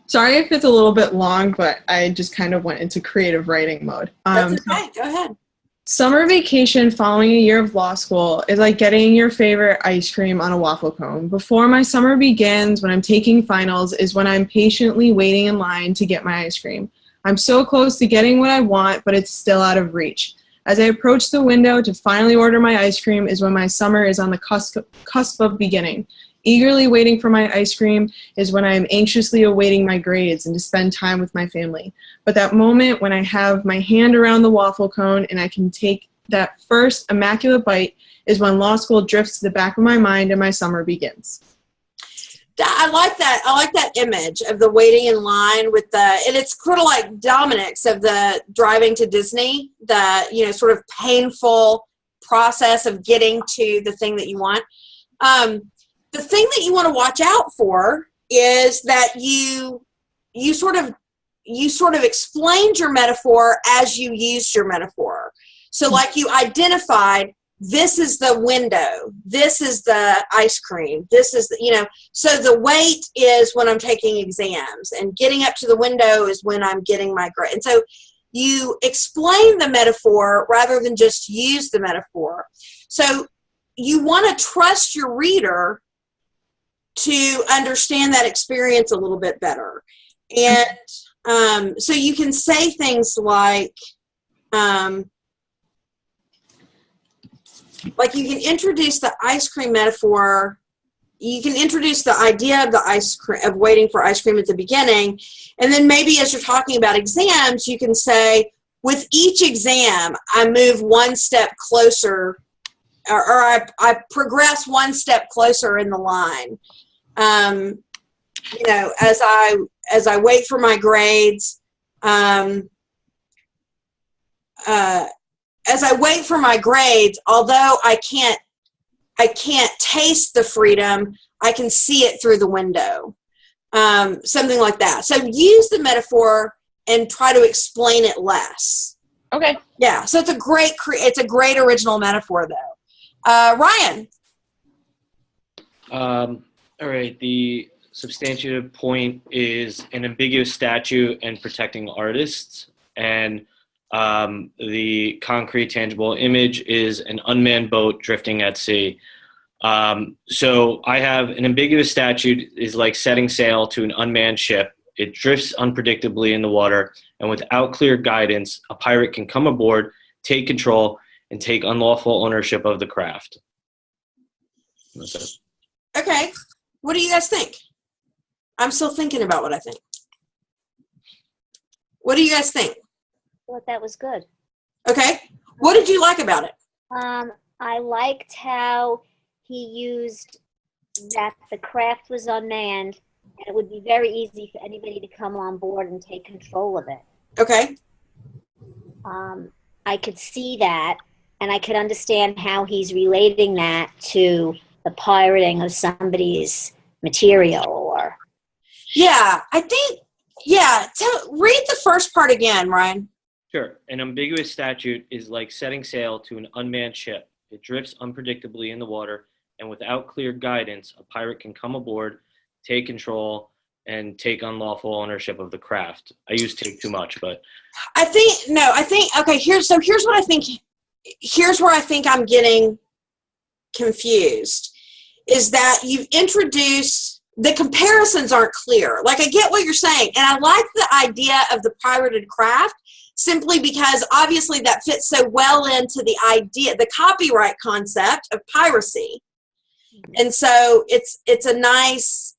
Sorry if it's a little bit long, but I just kind of went into creative writing mode. That's okay. Go ahead. Summer vacation following a year of law school is like getting your favorite ice cream on a waffle cone. Before my summer begins, when I'm taking finals, is when I'm patiently waiting in line to get my ice cream. I'm so close to getting what I want, but it's still out of reach. As I approach the window to finally order my ice cream is when my summer is on the cusp of beginning. Eagerly waiting for my ice cream is when I am anxiously awaiting my grades and to spend time with my family. But that moment when I have my hand around the waffle cone and I can take that first immaculate bite is when law school drifts to the back of my mind and my summer begins. I like that. I like that image of the waiting in line with and it's sort of like Dominic's of the driving to Disney, the, sort of painful process of getting to the thing that you want. The thing that you want to watch out for is that you sort of explained your metaphor as you used your metaphor. So like you identified, this is the window, this is the ice cream, this is so the wait is when I'm taking exams, and getting up to the window is when I'm getting my grade. And so you explain the metaphor rather than just use the metaphor. So you want to trust your reader to understand that experience a little bit better. And so you can say things like you can introduce the ice cream metaphor. You can introduce the idea of the ice cream, of waiting for ice cream at the beginning. And then maybe as you're talking about exams, you can say, with each exam, I move one step closer, or I progress one step closer in the line. You know, as I wait for my grades, as I wait for my grades, although I can't taste the freedom, I can see it through the window. Something like that. So use the metaphor and try to explain it less. Okay. Yeah. So it's a great original metaphor, though. Ryan. All right. The substantive point is an ambiguous statute and protecting artists, and the concrete tangible image is an unmanned boat drifting at sea. So I have an ambiguous statute is like setting sail to an unmanned ship. It drifts unpredictably in the water, and without clear guidance, a pirate can come aboard, take control, and take unlawful ownership of the craft. That's it. Okay. What do you guys think? I'm still thinking about what I think. What do you guys think? I thought that was good. Okay. What did you like about it? I liked how he used that the craft was unmanned, and it would be very easy for anybody to come on board and take control of it. Okay. I could see that, and I could understand how he's relating that to the pirating of somebody's material. Or yeah, I think, yeah. Read the first part again, Ryan. Sure. An ambiguous statute is like setting sail to an unmanned ship. It drifts unpredictably in the water, and without clear guidance, a pirate can come aboard, take control, and take unlawful ownership of the craft. I use take too much, but okay, here's what I think. Here's where I think I'm getting confused, is that you've introduced, the comparisons aren't clear. Like, I get what you're saying, and I like the idea of the pirated craft, simply because obviously that fits so well into the idea, the copyright concept of piracy. And so it's a nice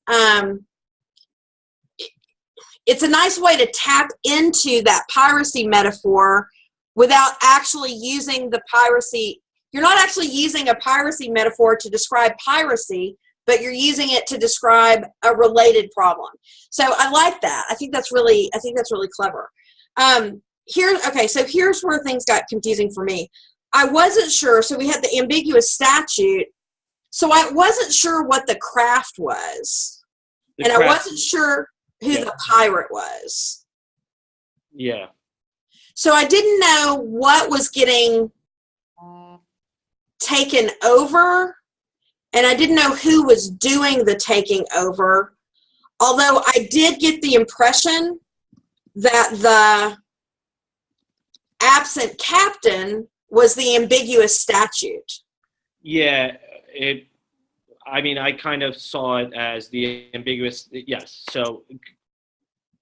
way to tap into that piracy metaphor without actually using the piracy. You're not actually using a piracy metaphor to describe piracy, but you're using it to describe a related problem. So I like that. I think that's really clever. So here's where things got confusing for me. I wasn't sure. So we had the ambiguous statute. So I wasn't sure what the craft was. I wasn't sure who the pirate was. Yeah. So I didn't know what was getting taken over, and I didn't know who was doing the taking over. Although I did get the impression that the absent captain was the ambiguous statute. Yeah, I kind of saw it as the ambiguous, yes. So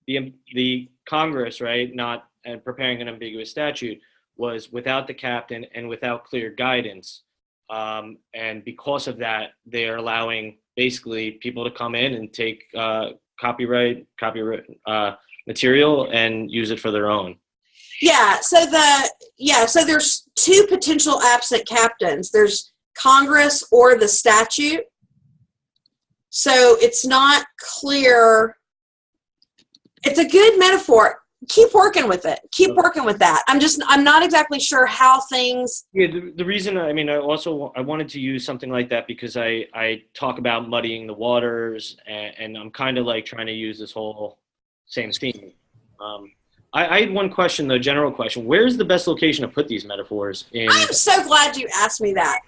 the Congress, right, and preparing an ambiguous statute was without the captain and without clear guidance. And because of that, they're allowing basically people to come in and take copyright material and use it for their own. Yeah. So there's two potential absent captains. There's Congress or the statute. So it's not clear. It's a good metaphor. Keep working with it. Keep working with that. I'm not exactly sure how things. Yeah, the reason, I wanted to use something like that because I talk about muddying the waters, and I'm kind of like trying to use this whole same theme. I had one question, though, general question. Where's the best location to put these metaphors in? I'm so glad you asked me that.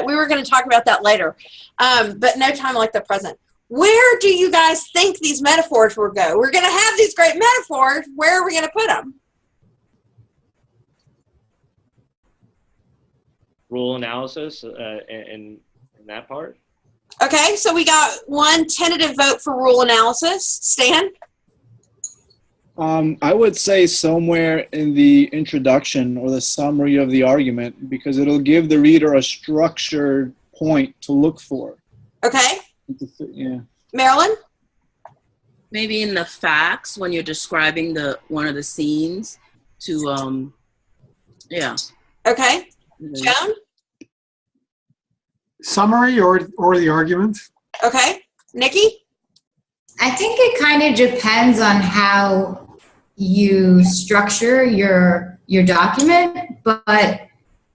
We were gonna talk about that later, but no time like the present. Where do you guys think these metaphors will go? We're gonna have these great metaphors. Where are we gonna put them? rule analysis in that part. Okay, so we got one tentative vote for rule analysis. Stan? I would say somewhere in the introduction or the summary of the argument, because it'll give the reader a structured point to look for. Okay. Yeah. Marilyn? Maybe in the facts when you're describing one of the scenes to yeah. Okay. Joan? Summary or the argument? Okay. Nikki? I think it kind of depends on how you structure your document, but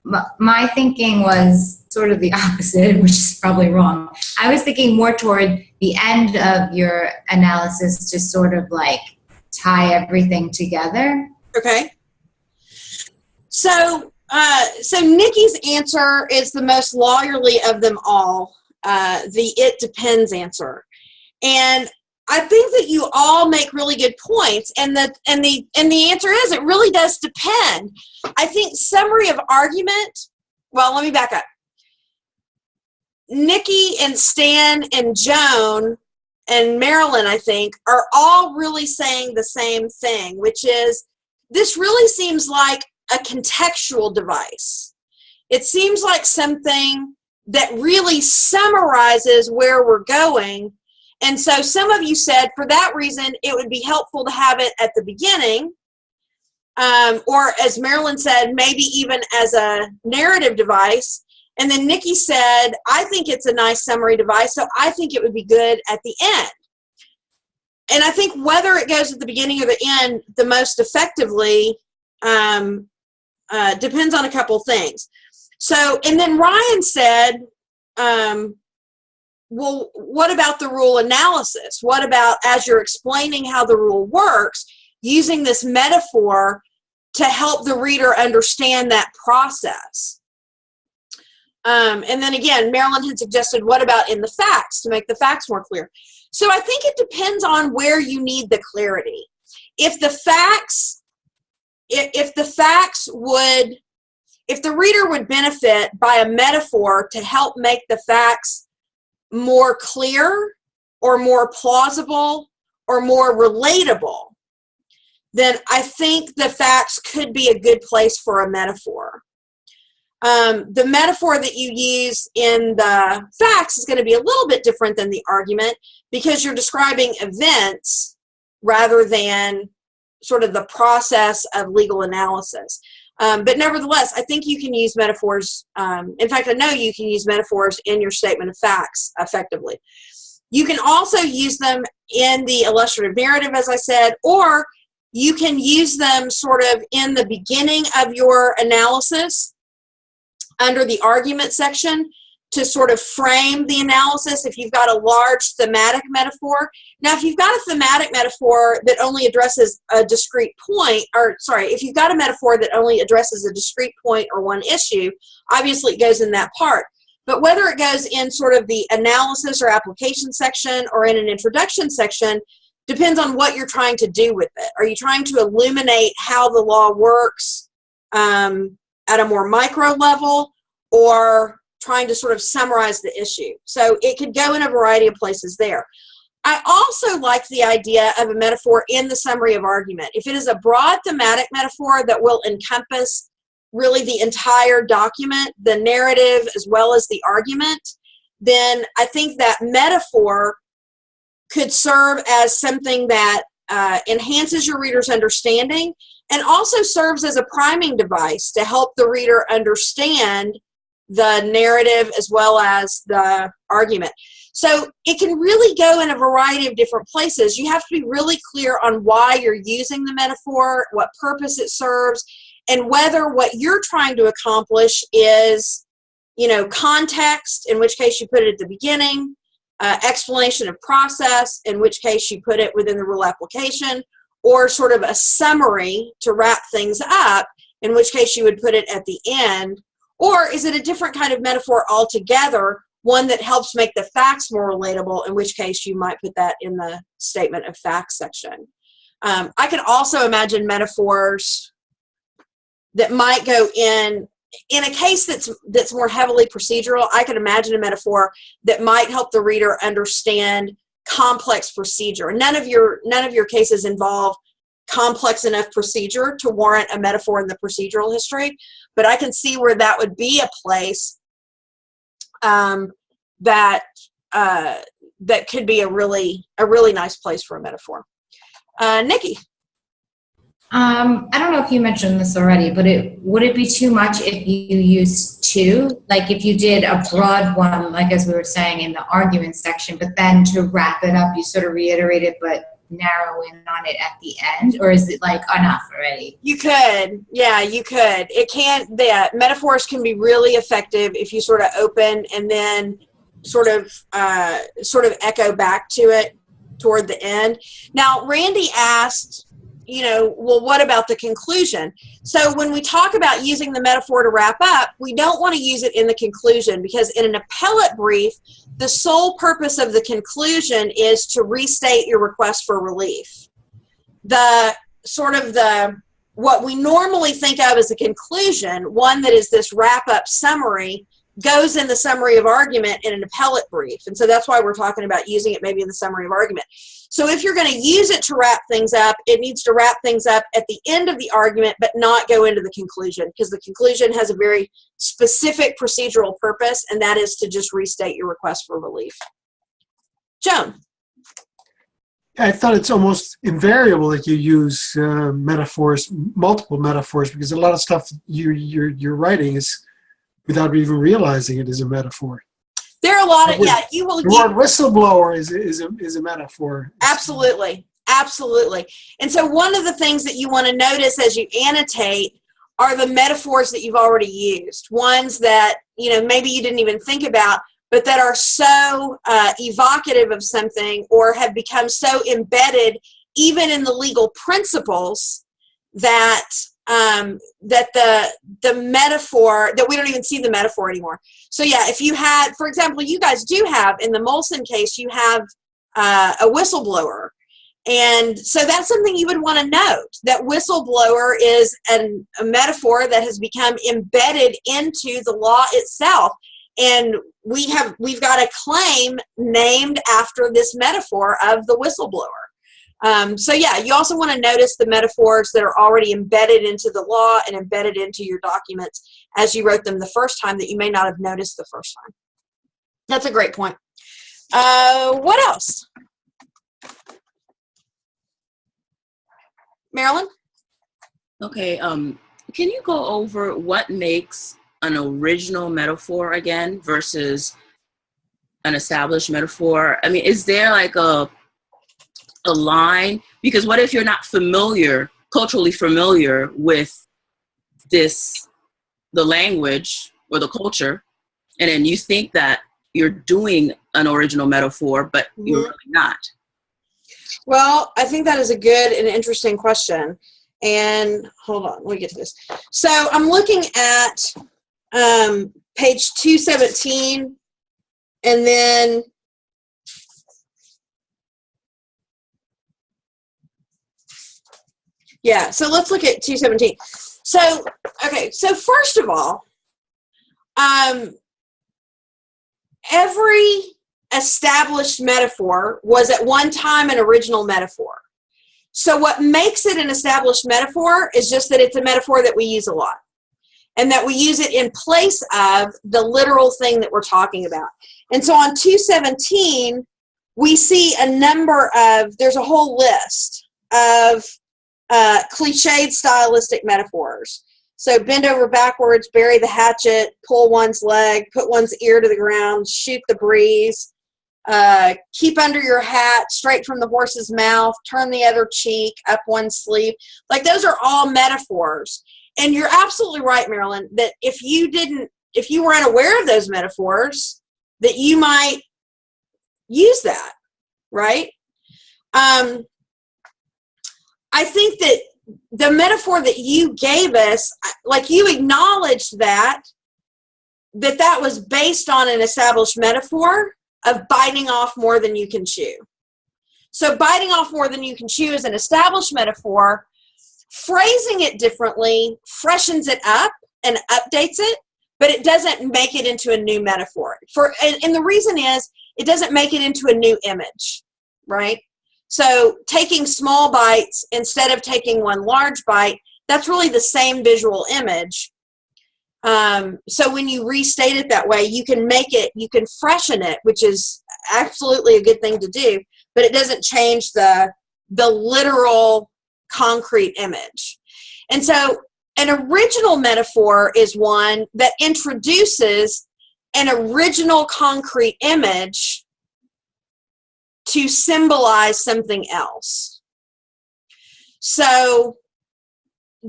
my thinking was sort of the opposite, which is probably wrong. I was thinking more toward the end of your analysis to sort of like tie everything together. Okay. So Nikki's answer is the most lawyerly of them all, the "it depends" answer. And I think that you all make really good points, and the answer is it really does depend. I think summary of argument. Well, let me back up. Nikki and Stan and Joan and Marilyn, I think, are all really saying the same thing, which is this really seems like a contextual device. It seems like something that really summarizes where we're going. And so some of you said for that reason it would be helpful to have it at the beginning, or as Marilyn said, maybe even as a narrative device. And then Nikki said, I think it's a nice summary device, so I think it would be good at the end. And I think whether it goes at the beginning or the end the most effectively depends on a couple things. So, and then Ryan said, well, what about the rule analysis? What about, as you're explaining how the rule works, using this metaphor to help the reader understand that process? And then again, Marilyn had suggested, what about in the facts, to make the facts more clear? So I think it depends on where you need the clarity. If the reader would benefit by a metaphor to help make the facts more clear or more plausible or more relatable, then I think the facts could be a good place for a metaphor. The metaphor that you use in the facts is going to be a little bit different than the argument because you're describing events rather than sort of the process of legal analysis. But nevertheless, I think you can use metaphors. In fact, I know you can use metaphors in your statement of facts effectively. You can also use them in the illustrative narrative, as I said, or you can use them sort of in the beginning of your analysis under the argument section to sort of frame the analysis if you've got a large thematic metaphor. Now, if you've got a thematic metaphor that only addresses a discrete point, if you've got a metaphor that only addresses a discrete point or one issue, obviously it goes in that part. But whether it goes in sort of the analysis or application section or in an introduction section depends on what you're trying to do with it. Are you trying to illuminate how the law works at a more micro level, or trying to sort of summarize the issue? So it could go in a variety of places there. I also like the idea of a metaphor in the summary of argument. If it is a broad thematic metaphor that will encompass really the entire document, the narrative as well as the argument, then I think that metaphor could serve as something that enhances your reader's understanding and also serves as a priming device to help the reader understand the narrative as well as the argument. So it can really go in a variety of different places. You have to be really clear on why you're using the metaphor, what purpose it serves, and whether what you're trying to accomplish is, context, in which case you put it at the beginning, explanation of process, in which case you put it within the rule application, or sort of a summary to wrap things up, in which case you would put it at the end. Or is it a different kind of metaphor altogether, one that helps make the facts more relatable, in which case you might put that in the statement of facts section. I can also imagine metaphors that might go in in a case that's more heavily procedural, I could imagine a metaphor that might help the reader understand complex procedure. None of your cases involve complex enough procedure to warrant a metaphor in the procedural history, but I can see where that would be a place that could be a really nice place for a metaphor. Nikki. I don't know if you mentioned this already, but would it be too much if you used two? Like if you did a broad one, like as we were saying in the argument section, but then to wrap it up, you sort of reiterate it, but narrow in on it at the end? Or is it like enough already? You could. Yeah, you could. It can, metaphors can be really effective if you sort of open and then sort of echo back to it toward the end. Now, Randy asked, well, what about the conclusion? So when we talk about using the metaphor to wrap up, we don't want to use it in the conclusion, because in an appellate brief, the sole purpose of the conclusion is to restate your request for relief. What we normally think of as a conclusion, one that is this wrap-up summary, goes in the summary of argument in an appellate brief. And so that's why we're talking about using it maybe in the summary of argument. So if you're going to use it to wrap things up, it needs to wrap things up at the end of the argument, but not go into the conclusion, because the conclusion has a very specific procedural purpose, and that is to just restate your request for relief. Joan. I thought it's almost invariable that you use metaphors, multiple metaphors, because a lot of stuff you're writing is without even realizing it is a metaphor. There are a lot of, the word whistleblower is a metaphor. Absolutely. Absolutely. And so one of the things that you want to notice as you annotate are the metaphors that you've already used. Ones that, maybe you didn't even think about, but that are so evocative of something, or have become so embedded even in the legal principles that the metaphor, that we don't even see the metaphor anymore. So yeah, if you had, for example, you guys do have, in the Molson case, you have a whistleblower. And so that's something you would want to note, that whistleblower is a metaphor that has become embedded into the law itself. And we've got a claim named after this metaphor of the whistleblower. So yeah, you also want to notice the metaphors that are already embedded into the law and embedded into your documents as you wrote them the first time that you may not have noticed the first time. That's a great point. What else? Marilyn? Okay, can you go over what makes an original metaphor again versus an established metaphor? I mean, is there like a line? Because what if you're not culturally familiar with the language or the culture, and then you think that you're doing an original metaphor, but you're really not? Well, I think that is a good and interesting question. And hold on, let me get to this. So I'm looking at page 217, and then yeah, so let's look at 217. So, okay, so first of all, every established metaphor was at one time an original metaphor. So what makes it an established metaphor is just that it's a metaphor that we use a lot, and that we use it in place of the literal thing that we're talking about. And so on 217, we see there's a whole list of cliched stylistic metaphors. So bend over backwards, bury the hatchet, pull one's leg, put one's ear to the ground, shoot the breeze, keep under your hat, straight from the horse's mouth, turn the other cheek, up one sleeve. Like, those are all metaphors. And you're absolutely right, Marilyn, that if you were unaware of those metaphors, that you might use that, right? I think that the metaphor that you gave us, like, you acknowledged that was based on an established metaphor of biting off more than you can chew. So biting off more than you can chew is an established metaphor. Phrasing it differently freshens it up and updates it, but it doesn't make it into a new metaphor. And the reason is it doesn't make it into a new image, right? So taking small bites instead of taking one large bite, that's really the same visual image. So when you restate it that way, you can freshen it, which is absolutely a good thing to do, but it doesn't change the literal concrete image. And so an original metaphor is one that introduces an original concrete image to symbolize something else. So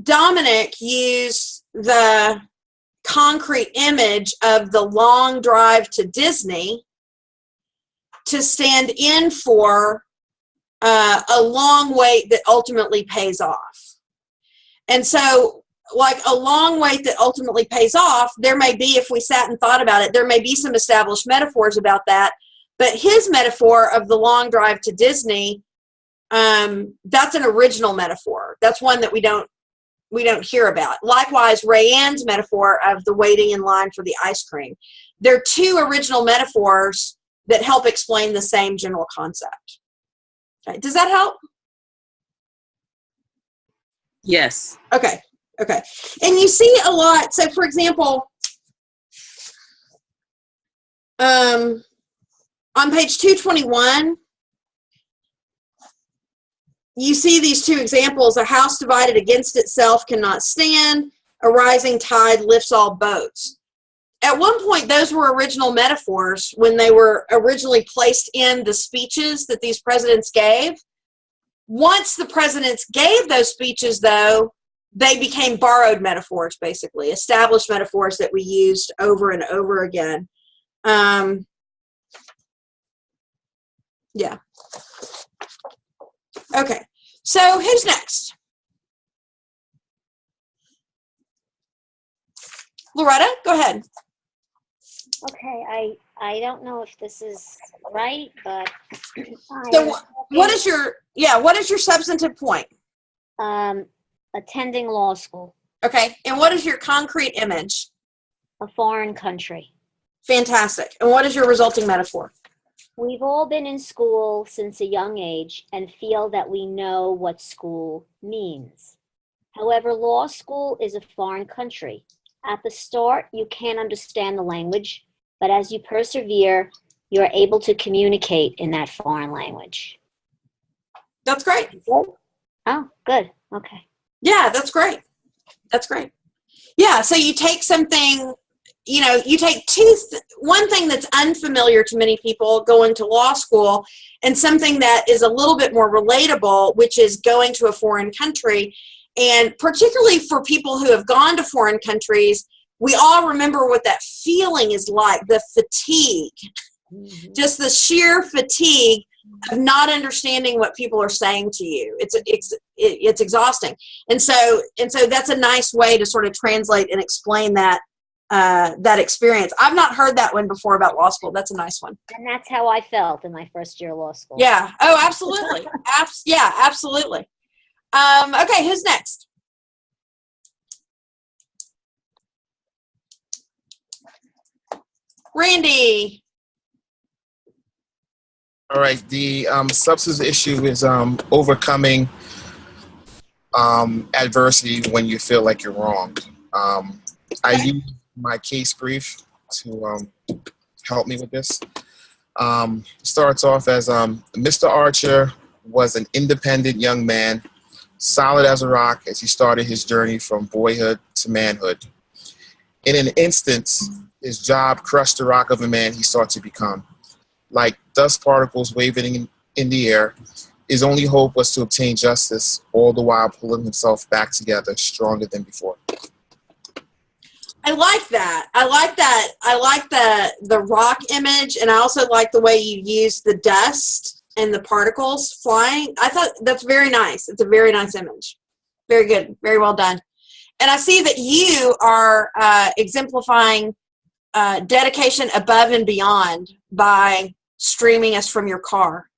Dominic used the concrete image of the long drive to Disney to stand in for a long wait that ultimately pays off. And so, like a long wait that ultimately pays off, there may be, if we sat and thought about it, there may be some established metaphors about that. But his metaphor of the long drive to Disney, that's an original metaphor. That's one that we don't hear about. Likewise, Rayanne's metaphor of the waiting in line for the ice cream. They're two original metaphors that help explain the same general concept. Okay. Does that help? Yes. Okay. And you see a lot. So, for example, on page 221, you see these two examples: a house divided against itself cannot stand, a rising tide lifts all boats. At one point, those were original metaphors when they were originally placed in the speeches that these presidents gave. Once the presidents gave those speeches, though, they became borrowed metaphors, basically, established metaphors that we used over and over again. Yeah. Okay, so who's next? Loretta, go ahead. Okay, I don't know if this is right, but So what is your substantive point? Attending law school. Okay, and what is your concrete image? A foreign country. Fantastic. And what is your resulting metaphor? We've all been in school since a young age and feel that we know what school means. However, law school is a foreign country. At the start, you can't understand the language, but as you persevere, you're able to communicate in that foreign language. That's great. Oh, good. Okay. Yeah, that's great. That's great. Yeah, so you take something, you take one thing that's unfamiliar to many people going to law school and something that is a little bit more relatable, which is going to a foreign country. And particularly for people who have gone to foreign countries, we all remember what that feeling is like, the fatigue, just the sheer fatigue of not understanding what people are saying to you. It's exhausting. And so that's a nice way to sort of translate and explain that experience. I've not heard that one before about law school. That's a nice one. And that's how I felt in my first year of law school. Yeah. Oh, absolutely. Yeah, absolutely. Okay, who's next? Randy. All right. The substance issue is overcoming adversity when you feel like you're wrong. I use my case brief to help me with this. Starts off as Mr. Archer was an independent young man, solid as a rock as he started his journey from boyhood to manhood. In an instant, his job crushed the rock of a man he sought to become. Like dust particles waving in the air, his only hope was to obtain justice, all the while pulling himself back together, stronger than before. I like that. I like the rock image, and I also like the way you use the dust and the particles flying. I thought that's very nice. It's a very nice image. Very good. Very well done. And I see that you are exemplifying dedication above and beyond by streaming us from your car.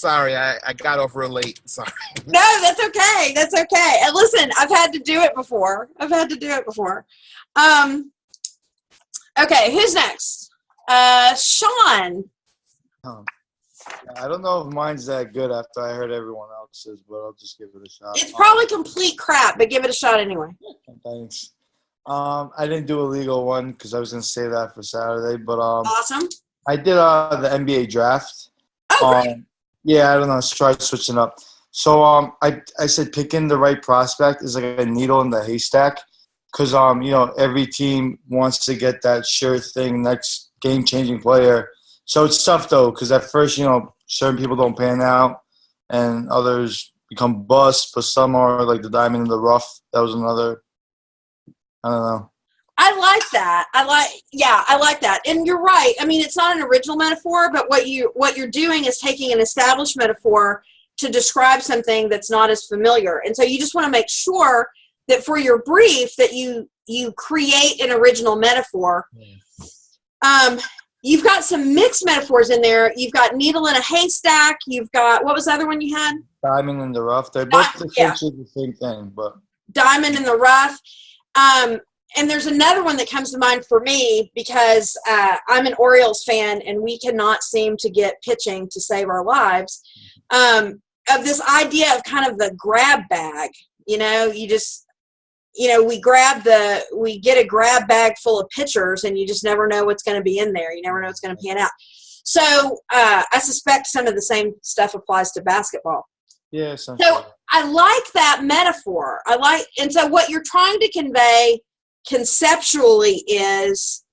Sorry, I got off real late. Sorry. No, that's okay. That's okay. And listen, I've had to do it before. Okay, who's next? Sean. I don't know if mine's that good after I heard everyone else's, but I'll just give it a shot. It's probably complete crap, but give it a shot anyway. Thanks. I didn't do a legal one because I was going to save that for Saturday, but awesome. I did the NBA draft. Oh, great. Yeah, I don't know. Let's try switching up. So I said picking the right prospect is like a needle in the haystack because, every team wants to get that sure thing, next game-changing player. So it's tough, though, because at first, certain people don't pan out and others become busts, but some are like the diamond in the rough. That was another, I don't know. I like that. I like that. And you're right. I mean, it's not an original metaphor, but what you're doing is taking an established metaphor to describe something that's not as familiar. And so you just want to make sure that for your brief that you create an original metaphor. You've got some mixed metaphors in there. You've got needle in a haystack. You've got, what was the other one you had? Diamond in the rough. They're both essentially the same thing, but diamond in the rough. And there's another one that comes to mind for me because I'm an Orioles fan and we cannot seem to get pitching to save our lives. Of this idea of kind of the grab bag, we get a grab bag full of pitchers and you just never know what's going to be in there. You never know what's going to pan out. So I suspect some of the same stuff applies to basketball. Yeah. So I like that metaphor. And so what you're trying to convey conceptually is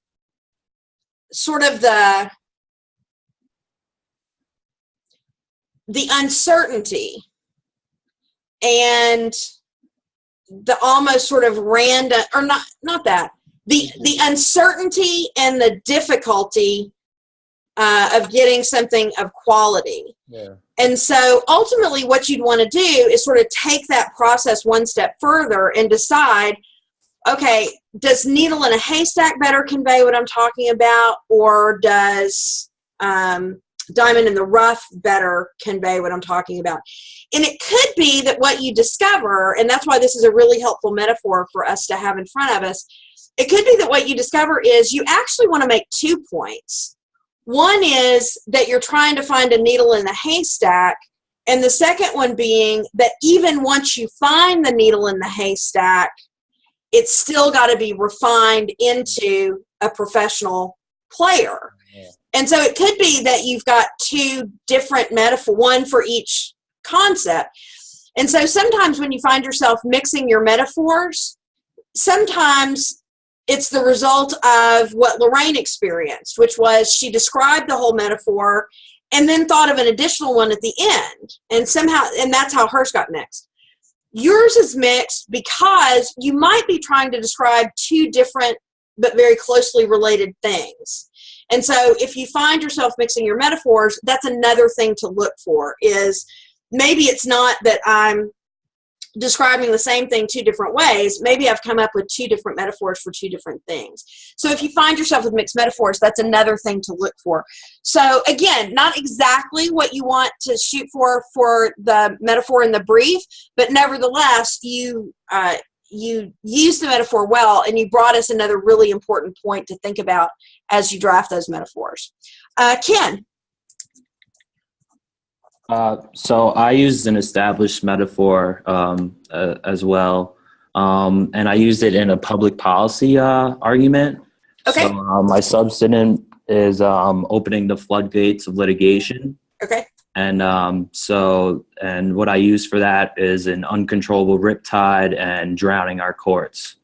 sort of the uncertainty and the almost sort of random, or not that, the uncertainty and the difficulty of getting something of quality. Yeah. And so ultimately what you'd want to do is sort of take that process one step further and decide, okay, does needle in a haystack better convey what I'm talking about, or does diamond in the rough better convey what I'm talking about? And it could be that what you discover, and that's why this is a really helpful metaphor for us to have in front of us, it could be that what you discover is you actually want to make 2 points. One is that you're trying to find a needle in the haystack, and the second one being that even once you find the needle in the haystack, it's still got to be refined into a professional player. Yeah. And so it could be that you've got 2 different metaphors, one for each concept. And so sometimes when you find yourself mixing your metaphors, sometimes it's the result of what Lorraine experienced, which was she described the whole metaphor and then thought of an additional one at the end. And that's how hers got mixed. Yours is mixed because you might be trying to describe 2 different but very closely related things. And so if you find yourself mixing your metaphors, that's another thing to look for, is maybe it's not that I'm describing the same thing 2 different ways. Maybe I've come up with 2 different metaphors for 2 different things. So if you find yourself with mixed metaphors, that's another thing to look for. So again, not exactly what you want to shoot for the metaphor in the brief, but nevertheless, you used the metaphor well, and you brought us another really important point to think about as you draft those metaphors. Ken. So I used an established metaphor as well, and I used it in a public policy argument. Okay. So my substance is opening the floodgates of litigation. Okay. And and what I use for that is an uncontrollable riptide and drowning our courts.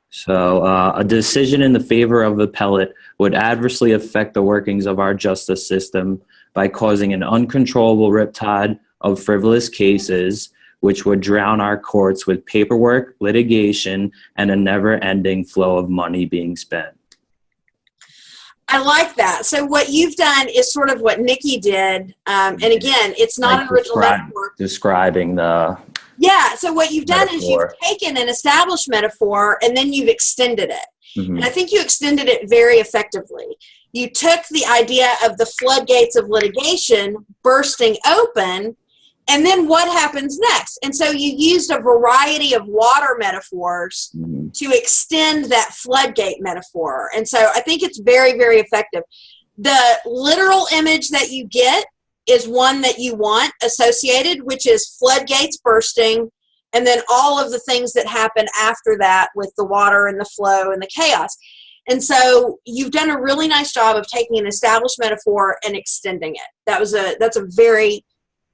So a decision in the favor of appellate would adversely affect the workings of our justice system by causing an uncontrollable riptide of frivolous cases, which would drown our courts with paperwork, litigation, and a never-ending flow of money being spent. I like that. So what you've done is sort of what Nikki did. And again, it's not an original metaphor. Describing the Yeah, so what you've done is you've Metaphor. taken an established metaphor and then you've extended it. Mhm. And I think you extended it very effectively. You took the idea of the floodgates of litigation bursting open, and then what happens next? And so you used a variety of water metaphors to extend that floodgate metaphor. And so I think it's very, very effective. The literal image that you get is one that you want associated, which is floodgates bursting, and then all of the things that happen after that with the water and the flow and the chaos. And so you've done a really nice job of taking an established metaphor and extending it. That's a very,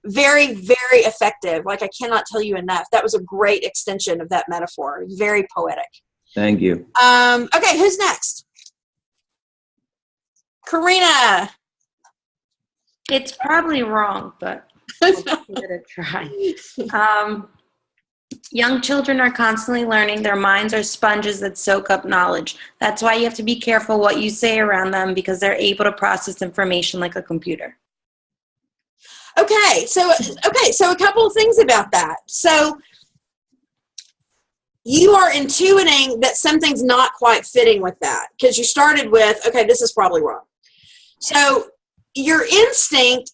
very, very effective. Like, I cannot tell you enough. That was a great extension of that metaphor. Very poetic. Thank you. Okay, who's next? Karina. It's probably wrong, but we'll give it a try. Young children are constantly learning. Their minds are sponges that soak up knowledge. That's why you have to be careful what you say around them, because they're able to process information like a computer. Okay, so a couple of things about that. So you are intuiting that something's not quite fitting with that, because you started with, okay, this is probably wrong. So your instinct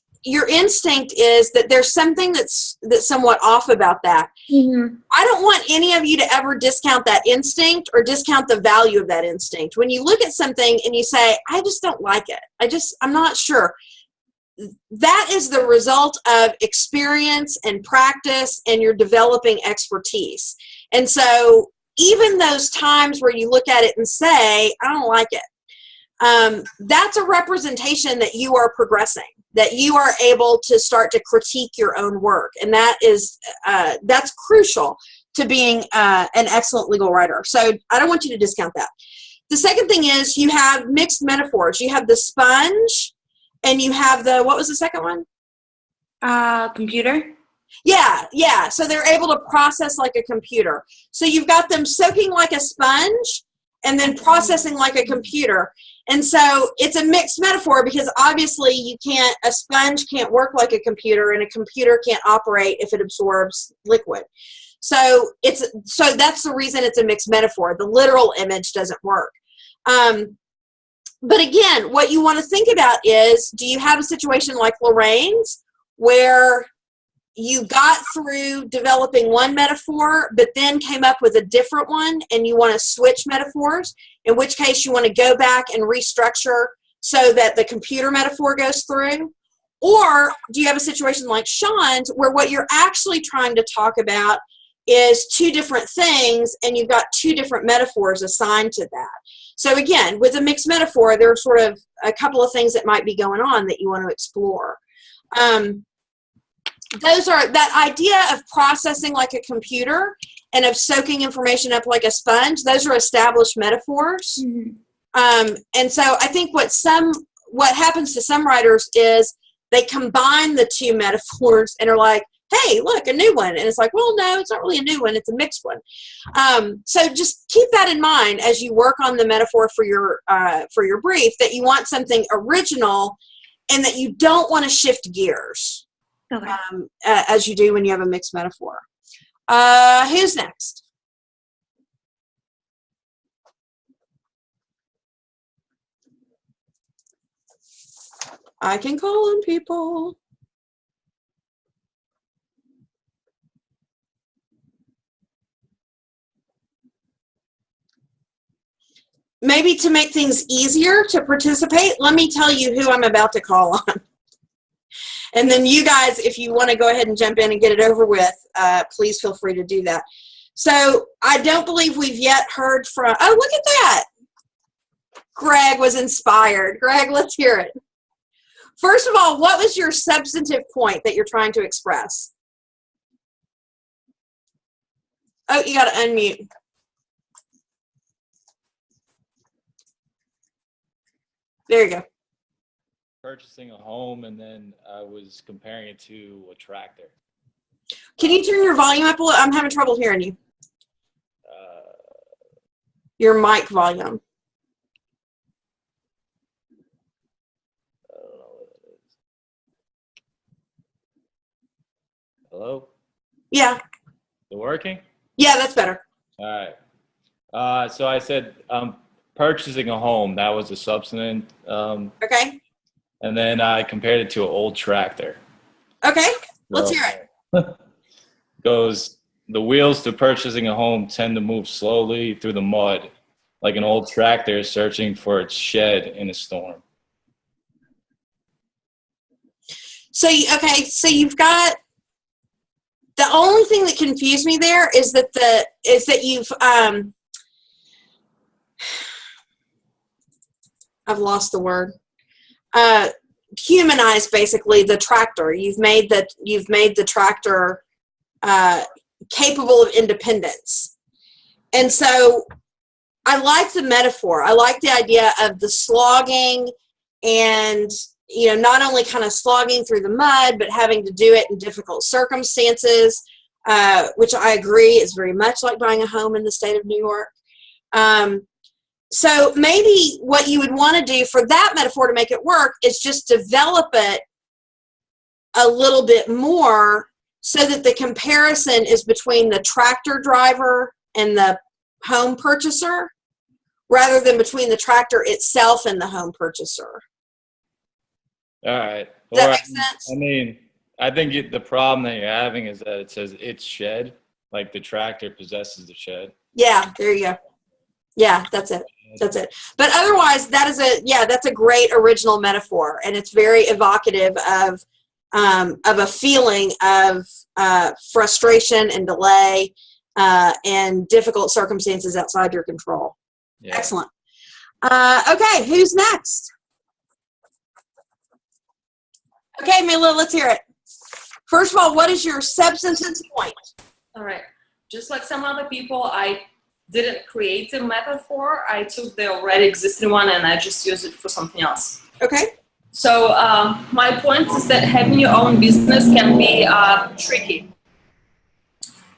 is that there's something that's somewhat off about that. Mm-hmm. I don't want any of you to ever discount that instinct or discount the value of that instinct. When you look at something and you say, I just don't like it, I'm not sure, that is the result of experience and practice, and you're developing expertise. And so even those times where you look at it and say, I don't like it, that's a representation that you are progressing, that you are able to start to critique your own work. And that's crucial to being an excellent legal writer. So I don't want you to discount that. The second thing is you have mixed metaphors. You have the sponge, and you have what was the second one? Computer. Yeah. So they're able to process like a computer. So you've got them soaking like a sponge and then processing like a computer. And so it's a mixed metaphor, because obviously a sponge can't work like a computer, and a computer can't operate if it absorbs liquid. So that's the reason it's a mixed metaphor. The literal image doesn't work. But again, what you want to think about is, do you have a situation like Lorraine's where you got through developing one metaphor, but then came up with a different one, and you want to switch metaphors, in which case you want to go back and restructure so that the computer metaphor goes through? Or do you have a situation like Sean's where what you're actually trying to talk about is two different things, and you've got two different metaphors assigned to that? So again, with a mixed metaphor, there are sort of a couple of things that might be going on that you want to explore. That idea of processing like a computer and of soaking information up like a sponge, those are established metaphors. Mm-hmm. And so I think what happens to some writers is they combine the two metaphors and are like, hey, look, a new one. And it's like, well, no, it's not really a new one. It's a mixed one. So just keep that in mind as you work on the metaphor for your brief, that you want something original and that you don't want to shift gears. Okay. As you do when you have a mixed metaphor. Who's next? I can call on people. Maybe to make things easier to participate, let me tell you who I'm about to call on. And then you guys, if you want to go ahead and jump in and get it over with, please feel free to do that. So I don't believe we've yet heard from, oh, look at that. Greg was inspired. Greg, let's hear it. First of all, what was your substantive point that you're trying to express? Oh, you got to unmute. There you go. Purchasing a home, and then I was comparing it to a tractor. Can you turn your volume up a little? I'm having trouble hearing you. Your mic volume. I don't know what it is. Hello? Yeah. working? Yeah, that's better. All right. So I said purchasing a home. That was a substantive. Okay. And then I compared it to an old tractor. Okay. Let's hear it. Goes, the wheels to purchasing a home tend to move slowly through the mud, like an old tractor searching for its shed in a storm. So, so you've got, the only thing that confused me there is that you've, I've lost the word, humanized basically the tractor. You've made the tractor capable of independence. And so I like the metaphor. I like the idea of the slogging and, not only kind of slogging through the mud, but having to do it in difficult circumstances, which I agree is very much like buying a home in the state of New York. So maybe what you would want to do for that metaphor to make it work is just develop it a little bit more so that the comparison is between the tractor driver and the home purchaser rather than between the tractor itself and the home purchaser. All right. Does that make sense? I mean, I think the problem that you're having is that it says its shed, like the tractor possesses the shed. Yeah, there you go. Yeah, that's it. That's it. But otherwise, that's a great original metaphor, and it's very evocative of a feeling of frustration and delay and difficult circumstances outside your control. Yeah. Excellent. Okay, who's next? Okay, Mila, let's hear it. First of all, what is your substantive point? All right. Just like some other people, I didn't create a metaphor. I took the already existing one and I just used it for something else. Okay. So my point is that having your own business can be tricky.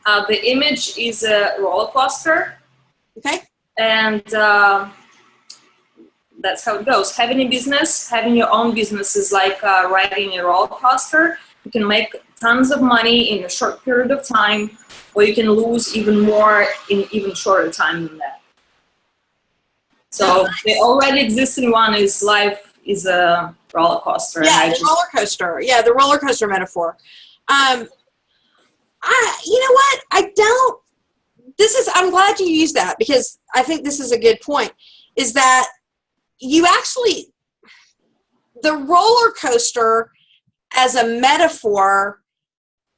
The image is a roller coaster. Okay. And that's how it goes. Having a business, having your own business is like riding a roller coaster. You can make tons of money in a short period of time, or you can lose even more in even shorter time than that. So the already existing one is life is a roller coaster. Yeah, the roller coaster. Yeah, the roller coaster metaphor. You know what? I'm glad you used that because I think this is a good point, is that you actually, the roller coaster as a metaphor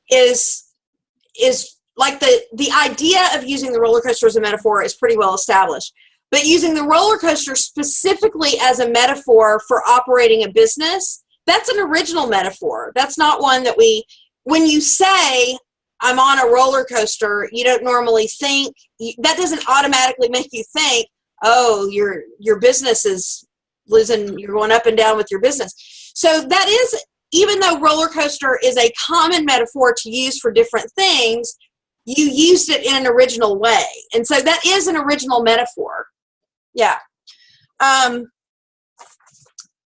is like the idea of using the roller coaster as a metaphor is pretty well established. But using the roller coaster specifically as a metaphor for operating a business, that's an original metaphor. That's not one that when you say, I'm on a roller coaster, you don't normally think, that doesn't automatically make you think, oh, your business is losing, you're going up and down with your business. So that is, even though roller coaster is a common metaphor to use for different things, you used it in an original way. And so that is an original metaphor. Yeah.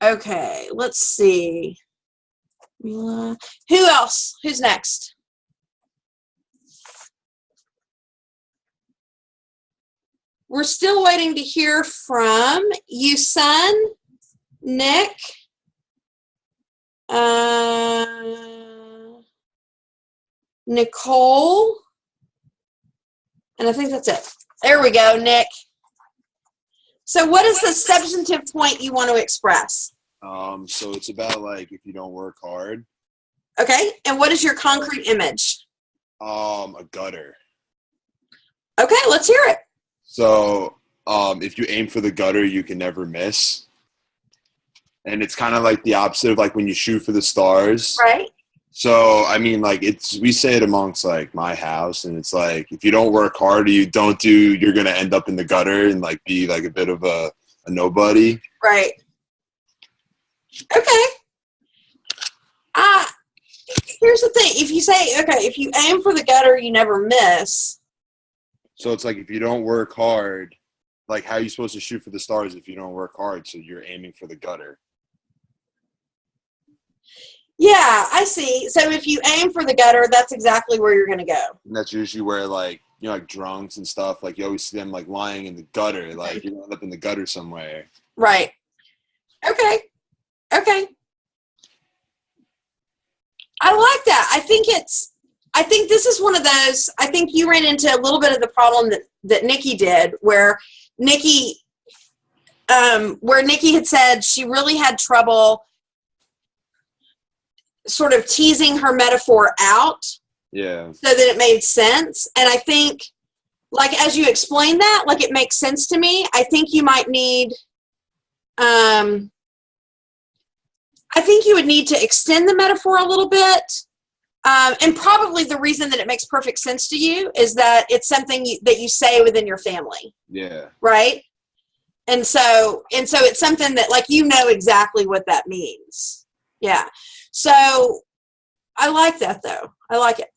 Okay, let's see. Who else? Who's next? We're still waiting to hear from you, son, Nick. Nicole. And I think that's it. There we go, Nick. So what is the substantive point you want to express? So it's about like if you don't work hard. Okay. And what is your concrete image? A gutter. Okay, let's hear it. So if you aim for the gutter, you can never miss. And it's kind of like the opposite of like when you shoot for the stars. Right. So, I mean, like we say it amongst like my house, and it's like, if you don't work hard or you don't do, you're going to end up in the gutter and like be like a bit of a nobody. Right. Okay. Here's the thing. If you say, okay, if you aim for the gutter, you never miss. So it's like, if you don't work hard, like how are you supposed to shoot for the stars if you don't work hard? So you're aiming for the gutter. Yeah, I see. So if you aim for the gutter, that's exactly where you're going to go. And that's usually where, like, you know, like drunks and stuff, like you always see them like lying in the gutter, like you end up in the gutter somewhere. Right. Okay. Okay. I like that. I think this is one of those, I think you ran into a little bit of the problem that Nikki did, where Nikki had said she really had trouble sort of teasing her metaphor out. Yeah. So that it made sense. And I think, like, as you explained that, like, it makes sense to me. I think you might need, I think you would need to extend the metaphor a little bit. And probably the reason that it makes perfect sense to you is that it's something that you say within your family. Yeah. Right? And so it's something that, like, you know exactly what that means. Yeah. So I like that, though. I like it.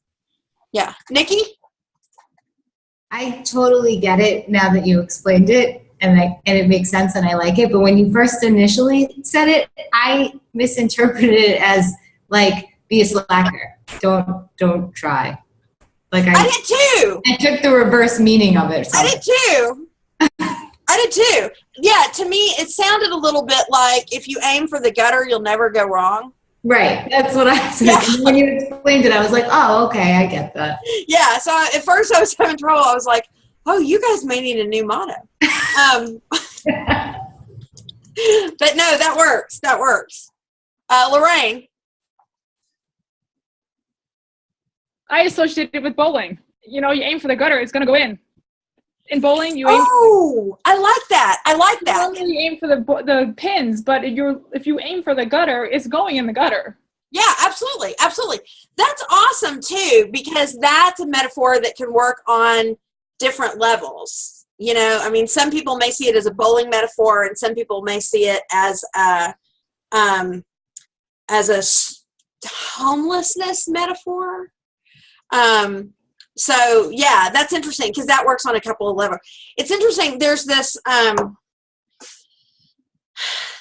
Yeah. Nikki? I totally get it now that you explained it, and it makes sense, and I like it. But when you first initially said it, I misinterpreted it as, like, be a slacker. Don't try. Like I did too. I took the reverse meaning of it. I did too. I did too. Yeah, to me, it sounded a little bit like if you aim for the gutter, you'll never go wrong. Right. That's what I said. Yeah. When you explained it, I was like, oh, okay, I get that. Yeah, so at first I was having trouble. I was like, oh, you guys may need a new motto. But no, that works. That works. Lorraine? I associate it with bowling. You know, you aim for the gutter, it's going to go in. In bowling, you aim. Oh, I like that. I like that. Normally you aim for the pins, but if you aim for the gutter, it's going in the gutter. Yeah, absolutely. Absolutely. That's awesome too, because that's a metaphor that can work on different levels. You know, I mean, some people may see it as a bowling metaphor, and some people may see it as a homelessness metaphor. So yeah, that's interesting because that works on a couple of levels. It's interesting. There's this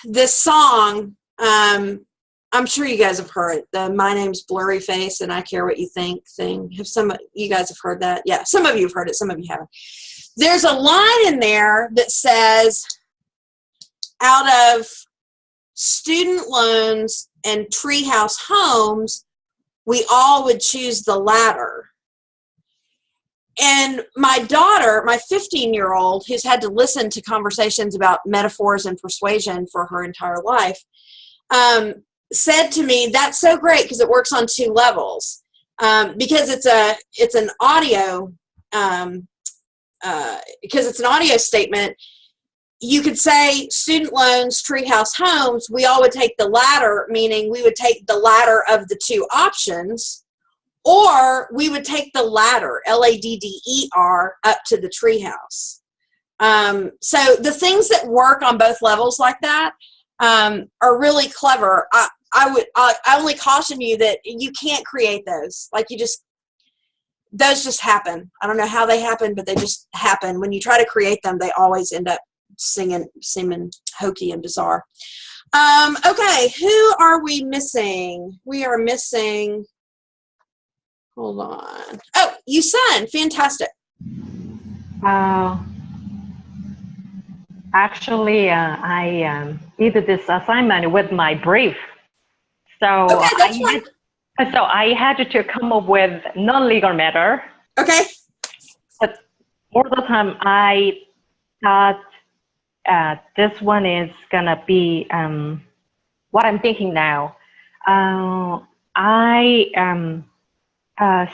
this song. I'm sure you guys have heard it. The "My Name's Blurry Face and I Care What You Think" thing. Have some of you guys have heard that? Yeah, some of you have heard it. Some of you haven't. There's a line in there that says, "Out of student loans and treehouse homes, we all would choose the latter." And my daughter, my 15-year-old, who's had to listen to conversations about metaphors and persuasion for her entire life, said to me, "That's so great because it works on two levels. Because it's an audio statement. You could say student loans, treehouse homes. We all would take the latter, meaning we would take the latter of the two options." Or we would take the ladder, Ladder, up to the treehouse. So the things that work on both levels like that are really clever. I only caution you that you can't create those. Like those just happen. I don't know how they happen, but they just happen. When you try to create them, they always end up seeming hokey and bizarre. Okay, who are we missing? We are missing. Hold on. Oh, you son. Fantastic. Actually, I did this assignment with my brief. So okay, that's fine. So I had to come up with non-legal matter. Okay. But all the time I thought this one is gonna be what I'm thinking now.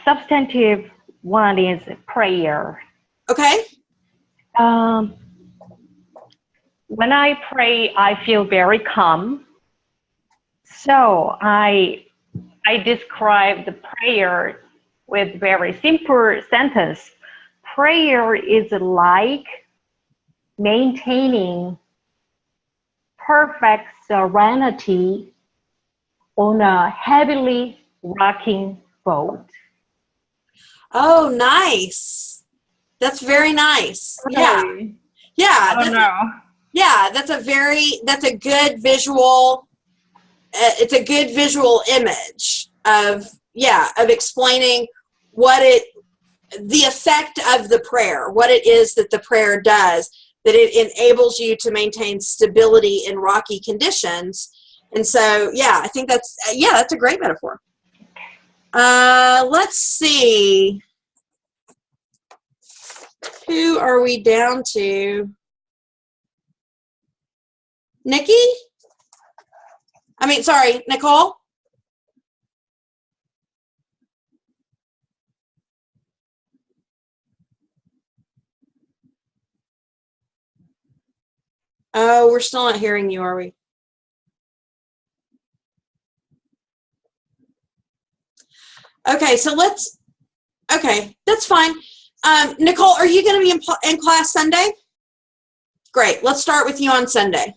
Substantive one is prayer. Okay. When I pray, I feel very calm. So I describe the prayer with very simple sentence. Prayer is like maintaining perfect serenity on a heavily rocking boat. Oh, nice. That's very nice. Really? Yeah. I don't know. Yeah, that's a good visual it's a good visual image of explaining the effect of the prayer, what it is that the prayer does, that it enables you to maintain stability in rocky conditions. And so, I think that's a great metaphor. Let's see. Who are we down to? Nikki? Sorry, Nicole? Oh, we're still not hearing you, are we? Okay, so that's fine. Nicole, are you going to be in class Sunday? Great, let's start with you on Sunday.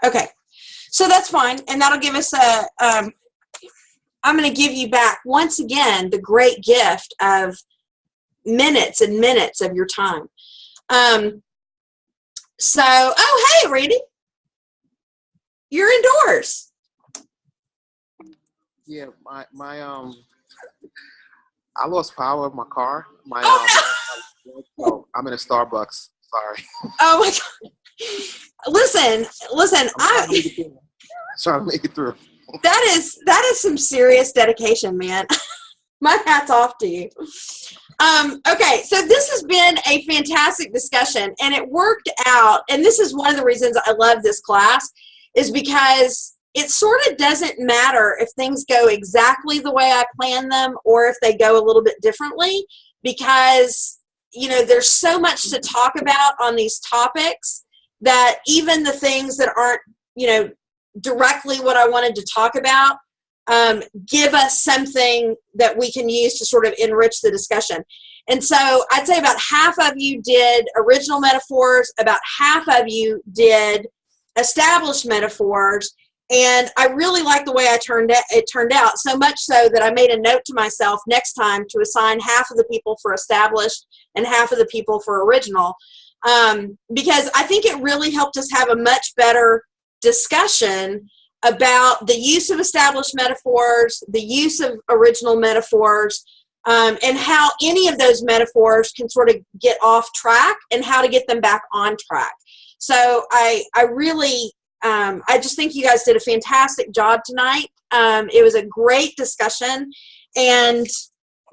Okay, so that's fine, and that'll give us I'm going to give you back, once again, the great gift of minutes and minutes of your time. Oh, hey, Randy. You're indoors. Yeah, my I lost power of my car. I'm in a Starbucks. Sorry. Oh my God. Listen. I'm trying to make it through. That is some serious dedication, man. My hat's off to you. Okay, so this has been a fantastic discussion, and it worked out. And this is one of the reasons I love this class, is because it sort of doesn't matter if things go exactly the way I planned them or if they go a little bit differently, because there's so much to talk about on these topics that even the things that aren't directly what I wanted to talk about give us something that we can use to sort of enrich the discussion. And so I'd say about half of you did original metaphors, about half of you did established metaphors, and I really like the way it turned out, so much so that I made a note to myself next time to assign half of the people for established and half of the people for original, because I think it really helped us have a much better discussion about the use of established metaphors, the use of original metaphors, and how any of those metaphors can sort of get off track and how to get them back on track. So I really, I just think you guys did a fantastic job tonight. It was a great discussion, and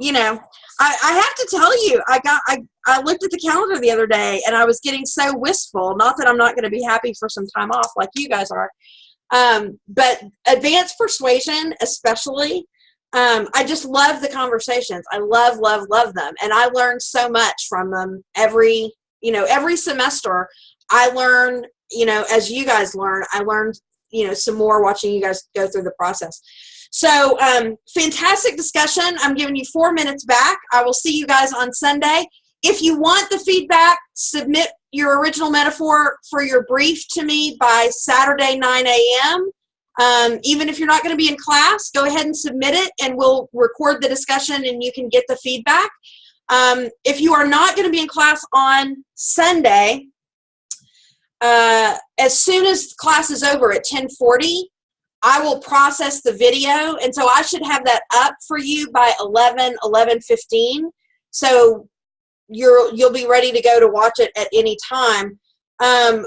I have to tell you, I looked at the calendar the other day and I was getting so wistful. Not that I'm not going to be happy for some time off like you guys are. But advanced persuasion, especially, I just love the conversations. I love them. And I learned so much from them every semester. I learn, as you guys learn, I learned, some more watching you guys go through the process. So, fantastic discussion. I'm giving you 4 minutes back. I will see you guys on Sunday. If you want the feedback, submit your original metaphor for your brief to me by Saturday, 9 a.m. Even if you're not going to be in class, go ahead and submit it, and we'll record the discussion and you can get the feedback. If you are not going to be in class on Sunday, as soon as class is over at 10:40, I will process the video, and so I should have that up for you by 11:15. So you'll be ready to go to watch it at any time.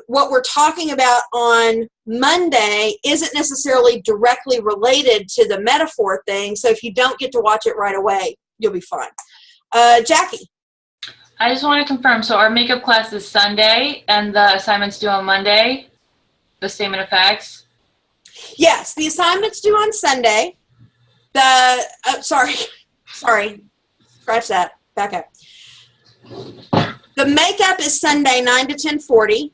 What we're talking about on Monday isn't necessarily directly related to the metaphor thing, so if you don't get to watch it right away, you'll be fine. Jackie. I just want to confirm, so our makeup class is Sunday and the assignments due on Monday, the statement of facts? Yes, the assignment's due on Sunday. Sorry, scratch that, back up. The makeup is Sunday, 9 to 10:40.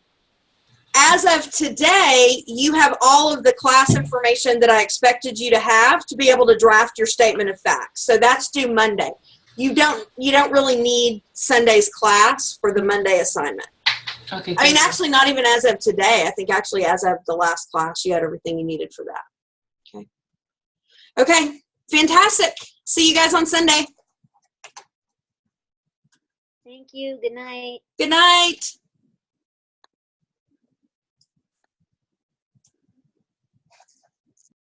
As of today, you have all of the class information that I expected you to have to be able to draft your statement of facts. So that's due Monday. You don't really need Sunday's class for the Monday assignment. Okay. I mean, actually, not even as of today. I think actually as of the last class, you had everything you needed for that. Okay. Okay, fantastic. See you guys on Sunday. Thank you. Good night. Good night.